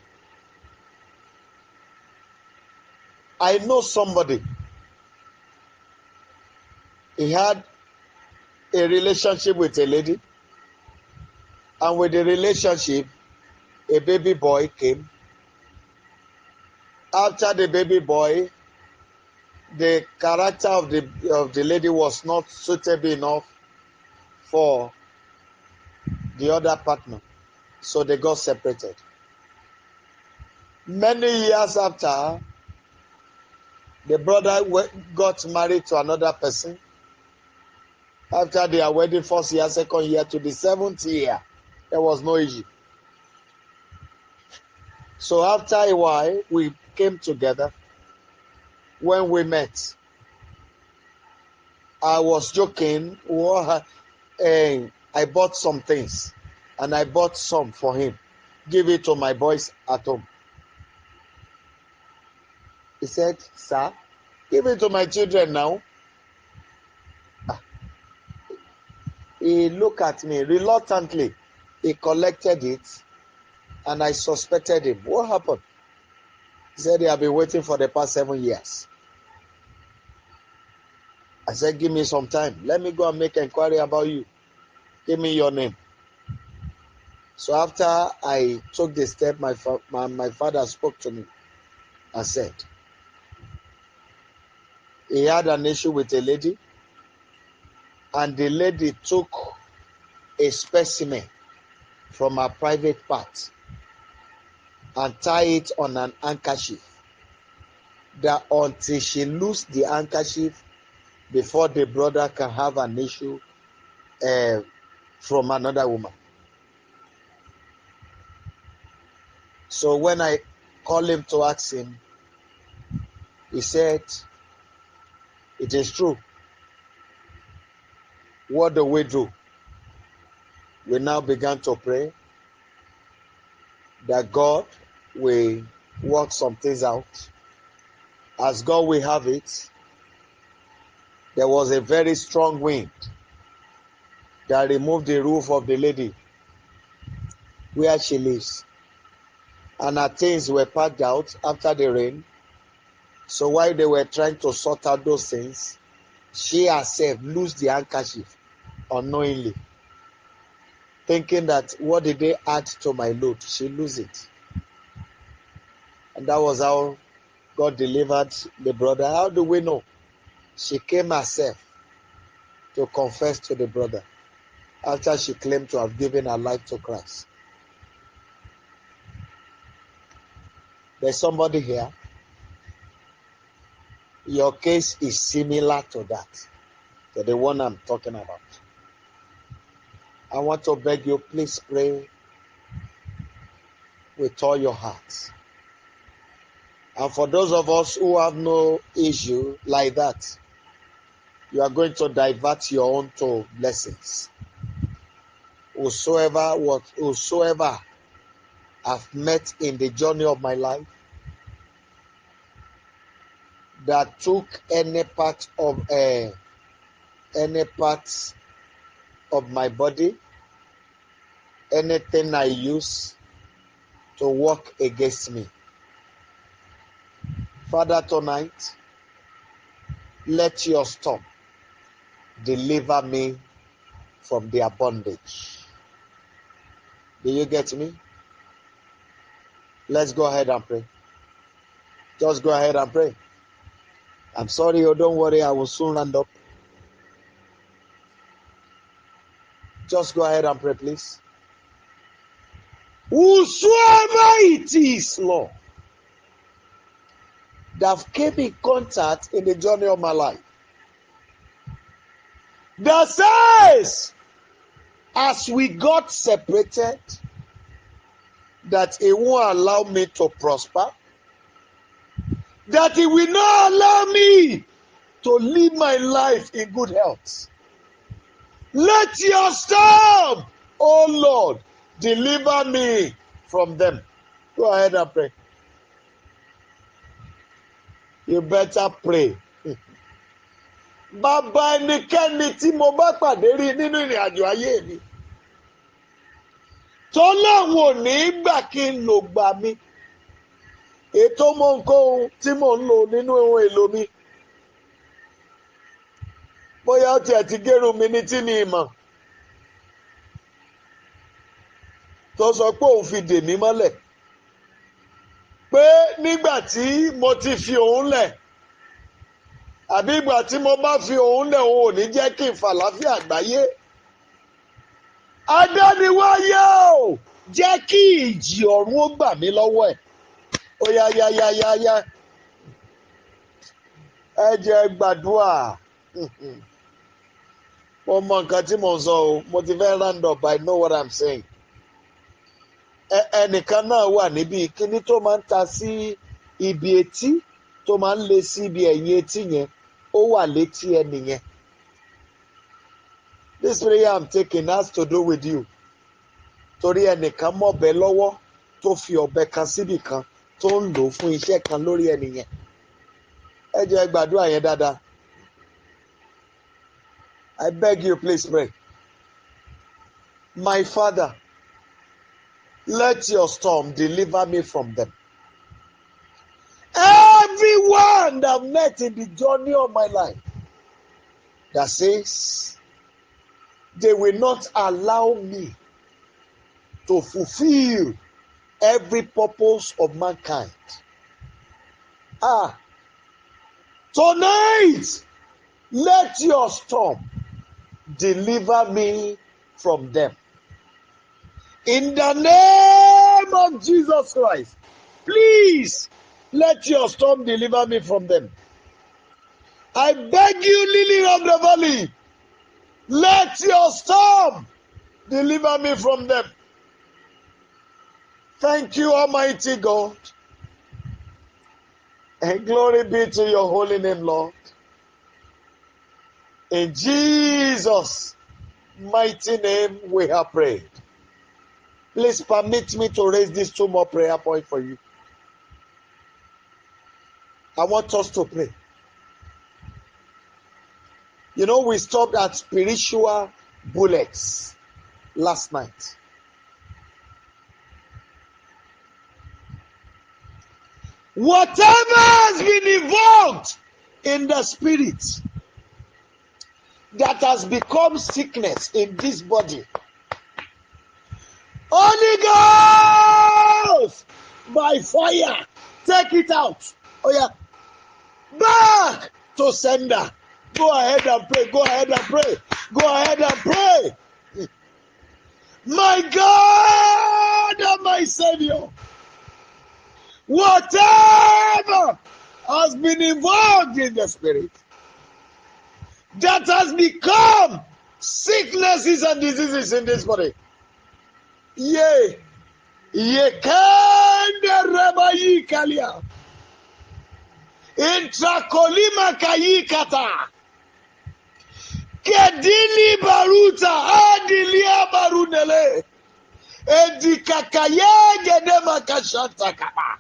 I know somebody. He had a relationship with a lady, and with the relationship, a baby boy came. After the baby boy, the character of the lady was not suitable enough for the other partner, so they got separated. Many years after, the brother got married to another person. After their wedding, first year, second year, to the 7th year, there was no issue. So after a while, we came together. When we met, I was joking. I bought some things, and I bought some for him. Give it to my boys at home. He said, "Sir, give it to my children now." He looked at me reluctantly. He collected it, and I suspected him. What happened? He said, "They have been waiting for the past 7 years." I said, "Give me some time. Let me go and make inquiry about you. Give me your name." So after I took the step, my father spoke to me and said, he had an issue with a lady, and the lady took a specimen from her private part and tied it on an handkerchief. That until she loosed the handkerchief, before the brother can have an issue from another woman. So when I called him to ask him, he said, "It is true. What do we do?" We now began to pray that God will work some things out. As God will have it, there was a very strong wind that removed the roof of the lady where she lives. And her things were packed out after the rain. So while they were trying to sort out those things, she herself loosed the handkerchief unknowingly, thinking that, what did they add to my load? She lose it. And that was how God delivered the brother. How do we know? She came herself to confess to the brother after she claimed to have given her life to Christ. There's somebody here. Your case is similar to that, to the one I'm talking about. I want to beg you, please pray with all your heart. And for those of us who have no issue like that, you are going to divert your own to blessings. Whosoever I've met in the journey of my life that took any part of my body, anything I use to work against me. Father, tonight, let your storm deliver me from their bondage. Do you get me? Let's go ahead and pray. Just go ahead and pray. I'm sorry, oh, don't worry, I will soon round up. Just go ahead and pray, please. Whosoever it is, Lord, that came in contact in the journey of my life, that says, as we got separated, that it won't allow me to prosper, that it will not allow me to live my life in good health. Let your storm, oh Lord, deliver me from them. Go ahead and pray. You better pray. Bàbá ẹnikẹ́ni tí mo bá pàdé rí nínú ìrìn àjò ayé mi, tọ́lọ́run ò ní gbà kí n lò gbà mí. Ètò mọ nǹkan tí mò ń lò nínú ohun èlò mi. Bóyá ó tiẹ̀ ti gérun mi ní tí mi mọ̀. Tó sọ pé òun fi dè mí mọ́lẹ̀. Pé nígbà tí mo ti fi òun lẹ̀, àbí ìgbà tí mo bá fi òun lẹ̀, òun ò ní jẹ́ kí n fàlàáfíà àgbáyé. Adániwáyé o, jẹ́ kí ìjì ọ̀run ó gbà mí lọ́wọ́ ẹ̀. Ó yá. Ẹ jẹ́ gbàdúrà. Mo mọ nǹkan tí mo ń sọ o, mo ti fẹ́ round up, I know what I'm saying. Ẹnìkan náà wà níbi kíní tó máa ń ta sí ibi etí, tó máa ń lé sí ibi ẹ̀yìn etí yẹn, ó wà létí ẹni yẹn. This prayer I'm taking has to do with you. Torí ẹnìkan mọ̀bẹ lọ́wọ́ tó fi ọ̀bẹ kan síbì kan tó ń lò fún iṣẹ́ kan lórí ẹni yẹn. Ẹ jẹ́ gbàdúrà yẹn dáadáa. I beg you, please pray. My Father, let your storm deliver me from them. Everyone that I've met in the journey of my life that says they will not allow me to fulfill every purpose of mankind. Tonight, let your storm deliver me from them. In the name of Jesus Christ, please let your storm deliver me from them. I beg you, Lily of the Valley, let your storm deliver me from them. Thank you, Almighty God. And glory be to your holy name, Lord. In Jesus' mighty name we have prayed. Please permit me to raise these two more prayer points for you. I want us to pray. You know, we stopped at spiritual bullets last night. Whatever has been invoked in the spirit that has become sickness in this body, Holy Ghost, by fire, take it out. Oh yeah, back to sender. Go ahead and pray. Go ahead and pray. Go ahead and pray. My God and my Savior, Whatever has been involved in the spirit that has become sicknesses and diseases in this body. Yea. Yekende rebayi kalia. Intrakolima kayikata. Kedili baruta adilia barunele. Edikakaye gedema kashanta kaba.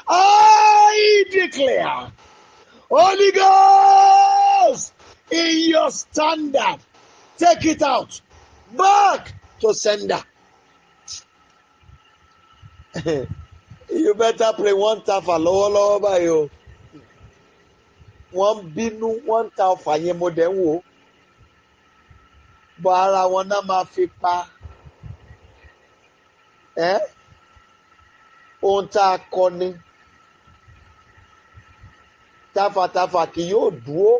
I declare, Holy Ghost, in your standard, take it out, back to sender. You better pray one time for lower by you. One binu, one time for you more than wo. But I want to mafipa. Onta koni. Tafa kì yóò dúró.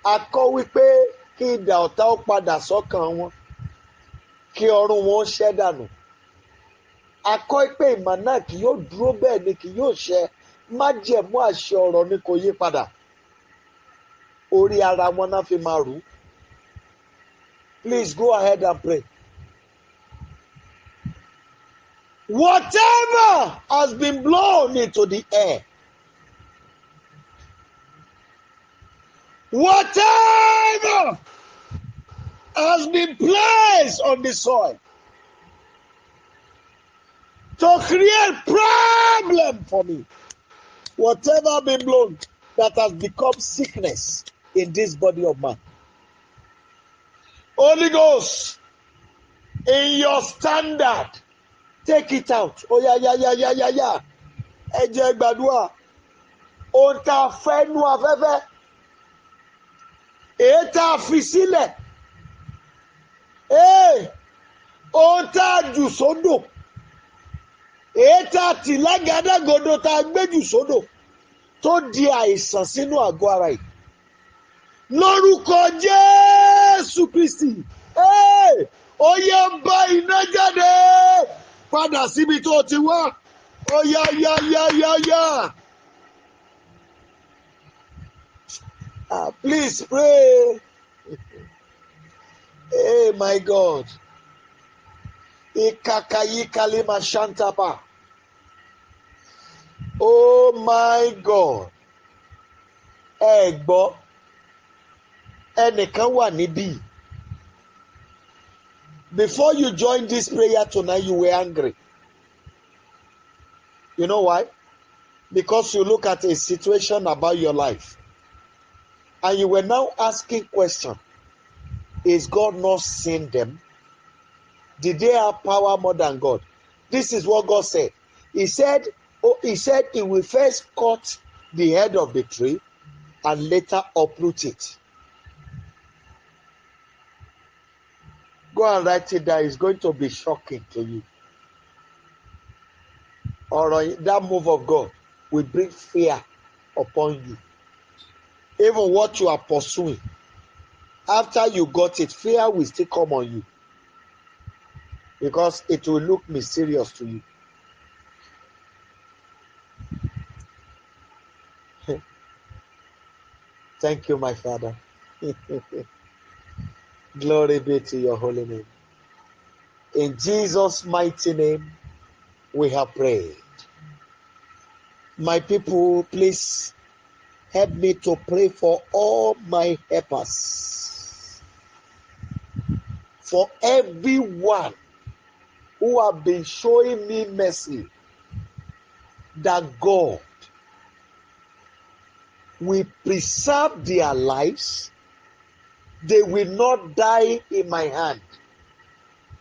A kọ́ wípé kí idà ọ̀tá ó padà sọ́kàn wọn, kí ọrùn wọn ó ṣẹ́ dànù. A kọ́ pé ìmọ̀ náà kì yóò dúró, bẹ́ẹ̀ ni kì yóò ṣẹ. Májẹ̀mú àṣẹ ọ̀rọ̀ ni kò yí padà. Orí ara wọn náà fi máa rú. Please go ahead and pray. Whatever has been blown into the air, whatever has been placed on the soil to create problem for me, whatever has been blown that has become sickness in this body of man, Holy Ghost, in your standard, take it out. Oh yeah. Ẹ jẹ́ gbàdúrà. Ohun tá a fẹ́ nú afẹ́fẹ́. Èyí tá a fi sílẹ̀. Ohun tá a jù sódò. Èyí tá a tì lágàdàgodo tá a gbé jù sódò. Tó di àìsàn sínú àgọ́ ara yìí. Lórúkọ Jésù Kristi. Ó yẹ bá iná jáde. Padà síbi tó ti wá. Ó yá. Please pray. Hey, my God. Ikakayi kalima shantapa. Oh, my God. Ẹ gbọ́. Ẹnìkan wà níbí. Before you joined this prayer tonight, you were angry. You know why? Because you look at a situation about your life. And you were now asking questions. Is God not seeing them? Did they have power more than God? This is what God said. He said he will first cut the head of the tree and later uproot it. Go and write it down. It's going to be shocking to you. Or that move of God will bring fear upon you. Even what you are pursuing, after you got it, fear will still come on you. Because it will look mysterious to you. Thank you, my Father. Glory be to your holy name. In Jesus' mighty name, we have prayed. My people, please help me to pray for all my helpers. For everyone who have been showing me mercy, that God will preserve their lives. They will not die in my hand.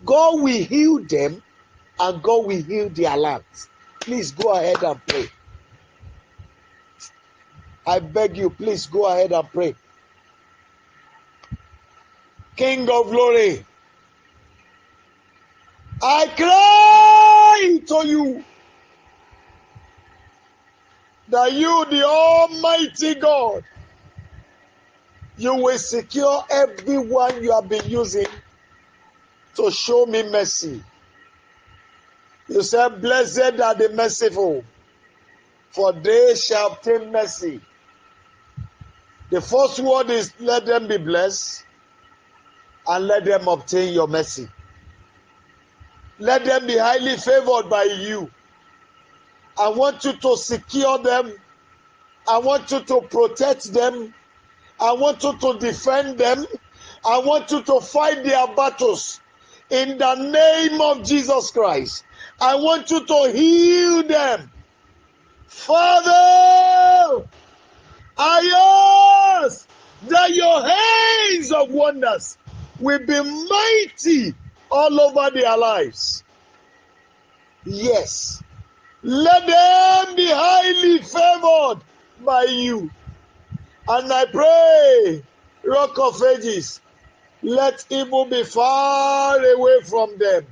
God will heal them and God will heal their lands. Please go ahead and pray. I beg you, please go ahead and pray. King of glory, I cry to you that you, the Almighty God, you will secure everyone you have been using to show me mercy. You said, blessed are the merciful, for they shall obtain mercy. The first word is, let them be blessed, and let them obtain your mercy. Let them be highly favored by you. I want you to secure them. I want you to protect them. I want you to defend them. I want you to fight their battles in the name of Jesus Christ. I want you to heal them. Father, I ask that your hands of wonders will be mighty all over their lives. Yes, let them be highly favored by you. And I pray, Rock of Ages, let evil be far away from them.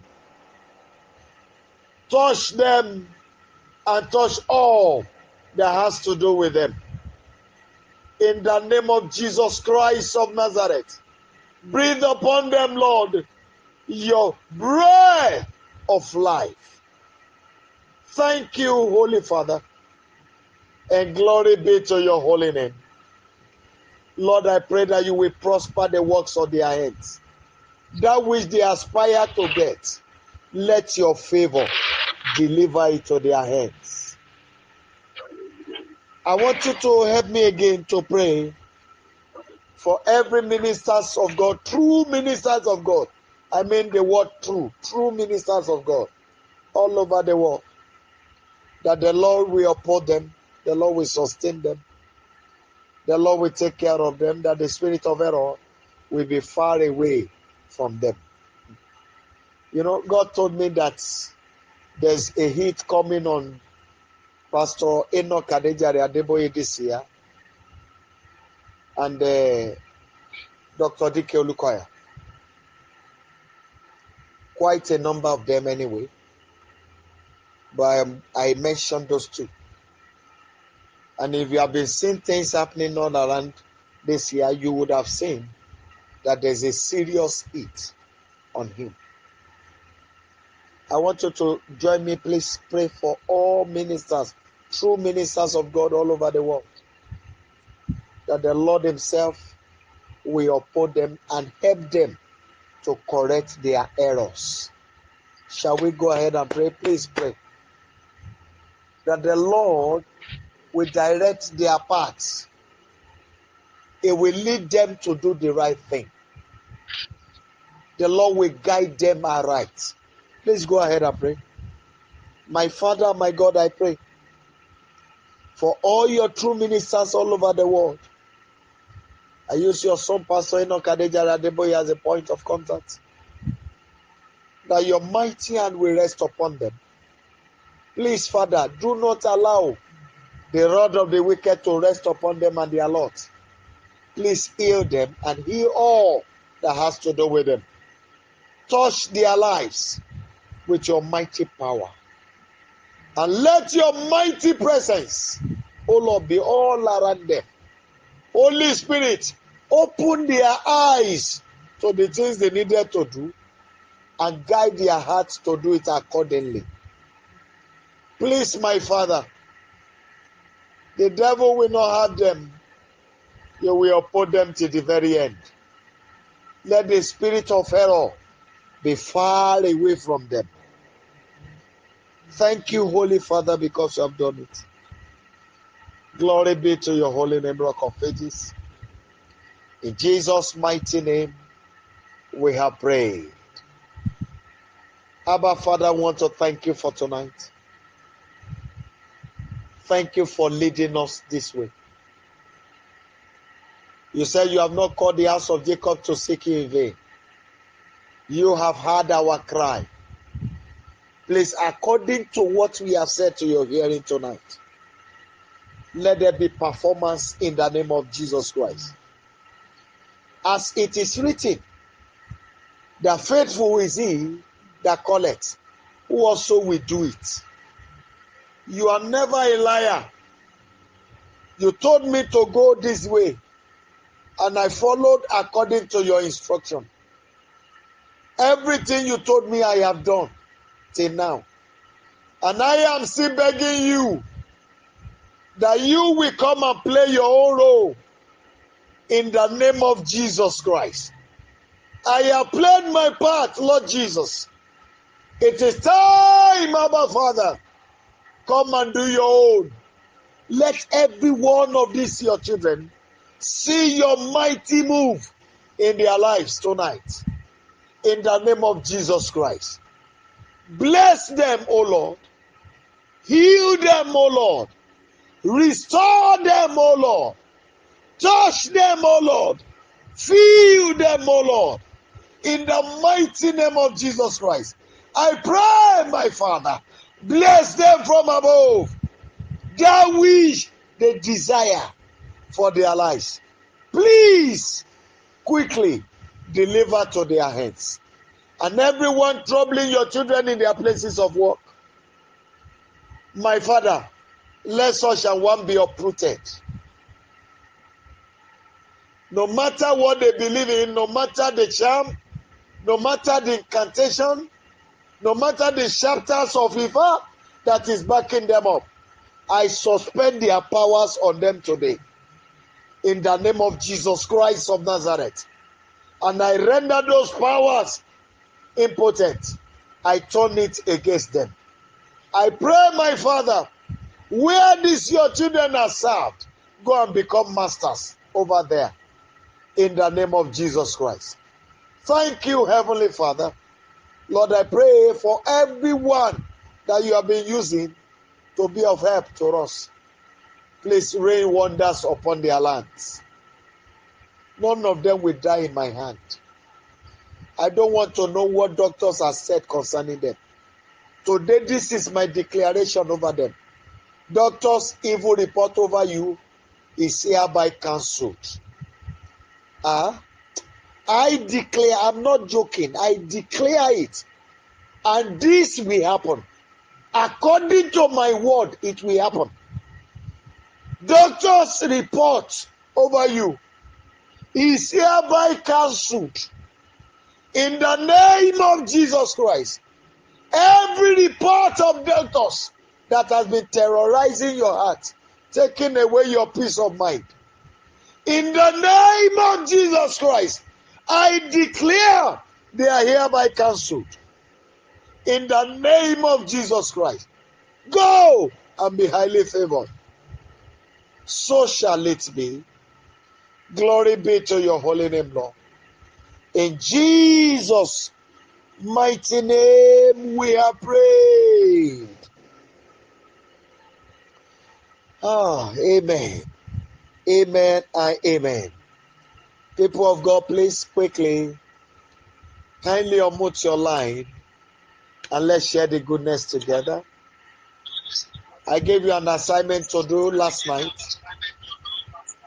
Touch them and touch all that has to do with them. In the name of Jesus Christ of Nazareth, breathe upon them, Lord, your breath of life. Thank you, Holy Father, and glory be to your holy name. Lord, I pray that you will prosper the works of their hands. That which they aspire to get, let your favor deliver it to their hands. I want you to help me again to pray for every ministers of God, true ministers of God. I mean the word true ministers of God all over the world. That the Lord will uphold them, the Lord will sustain them, the Lord will take care of them, that the spirit of error will be far away from them. You know, God told me that there's a heat coming on Pastor Enoch Adejare Adeboye this year and Dr. Dike Olukoya. Quite a number of them anyway. But I mentioned those two. And if you have been seeing things happening all around this year, you would have seen that there's a serious heat on him. I want you to join me, please pray for all ministers, true ministers of God all over the world. That the Lord himself will uphold them and help them to correct their errors. Shall we go ahead and pray? Please pray. That the Lord will direct their paths. It will lead them to do the right thing. The Lord will guide them aright. Please go ahead and pray. My Father, my God, I pray for all your true ministers all over the world. I use your son, Pastor Enoch Adejare Adeboye, as a point of contact. That your mighty hand will rest upon them. Please, Father, do not allow the rod of the wicked to rest upon them and their lot. Please heal them and heal all that has to do with them. Touch their lives with your mighty power. And let your mighty presence, O Lord, be all around them. Holy Spirit, open their eyes to the things they needed to do and guide their hearts to do it accordingly. Please, my Father, the devil will not have them. You will uphold them to the very end. Let the spirit of error be far away from them. Thank you, Holy Father, because you have done it. Glory be to your holy name, Rock of Ages. In Jesus' mighty name, we have prayed. Abba, Father, I want to thank you for tonight. Thank you for leading us this way. You said you have not called the house of Jacob to seek you in vain. You have heard our cry. Please, according to what we have said to your hearing tonight, let there be performance in the name of Jesus Christ. As it is written, the faithful is he that calleth, who also will do it. You are never a liar. You told me to go this way, and I followed according to your instruction. Everything you told me I have done till now. And I am still begging you that you will come and play your own role in the name of Jesus Christ. I have played my part, Lord Jesus. It is time, Abba Father. Come and do your own. Let every one of these your children see your mighty move in their lives tonight. In the name of Jesus Christ. Bless them, O Lord. Heal them, O Lord. Restore them, O Lord. Touch them, O Lord. Fill them, O Lord. In the mighty name of Jesus Christ. I pray, my Father, bless them from above. That wish they desire for their lives. Please, quickly deliver to their hands. And everyone troubling your children in their places of work. My Father, let such a one be uprooted. No matter what they believe in, no matter the charm, no matter the incantation, no matter the chapters of Ifa that is backing them up, I suspend their powers on them today. In the name of Jesus Christ of Nazareth. And I render those powers impotent. I turn it against them. I pray, my Father, where these your children are served, go and become masters over there. In the name of Jesus Christ. Thank you, Heavenly Father. Lord, I pray for everyone that you have been using to be of help to us. Please rain wonders upon their lands. None of them will die in my hand. I don't want to know what doctors have said concerning them. Today, this is my declaration over them. Doctors' evil report over you is hereby cancelled. I declare, I'm not joking, I declare it. And this will happen. According to my word, it will happen. Doctors' report over you is hereby cancelled. In the name of Jesus Christ. Every report of doctors that has been terrorizing your heart, taking away your peace of mind. In the name of Jesus Christ, I declare they are hereby cancelled. In the name of Jesus Christ, go and be highly favored. So shall it be. Glory be to your holy name, Lord. In Jesus' mighty name we are prayed. Amen. Amen and amen. People of God, please quickly, kindly unmute your line and let's share the goodness together. I gave you an assignment to do last night.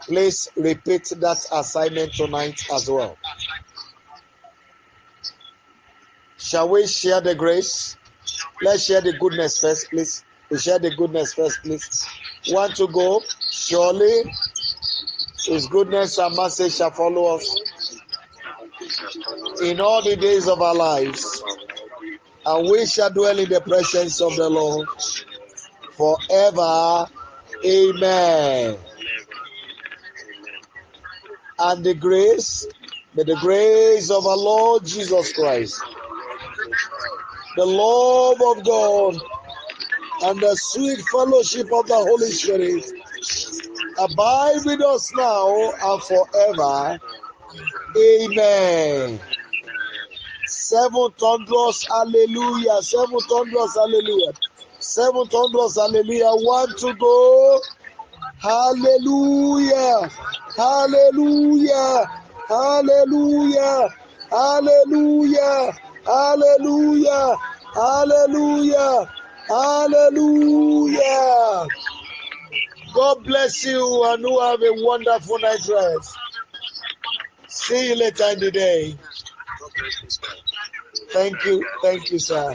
Please repeat that assignment tonight as well. Shall we share the grace? Let's share the goodness first, please. We share the goodness first, please. Want to go? Surely His goodness and mercy shall follow us in all the days of our lives, and we shall dwell in the presence of the Lord forever. Amen. And the grace, may the grace of our Lord Jesus Christ, the love of God, and the sweet fellowship of the Holy Spirit abide with us now and forever. Amen. 7 thunders, hallelujah. 7 thunders, hallelujah. 7 thunders, hallelujah. 1 to go. Hallelujah. Hallelujah. Hallelujah. Hallelujah. Hallelujah. Hallelujah. Hallelujah. God bless you and you have a wonderful night rest. See you later in the day. Thank you. Thank you, sir.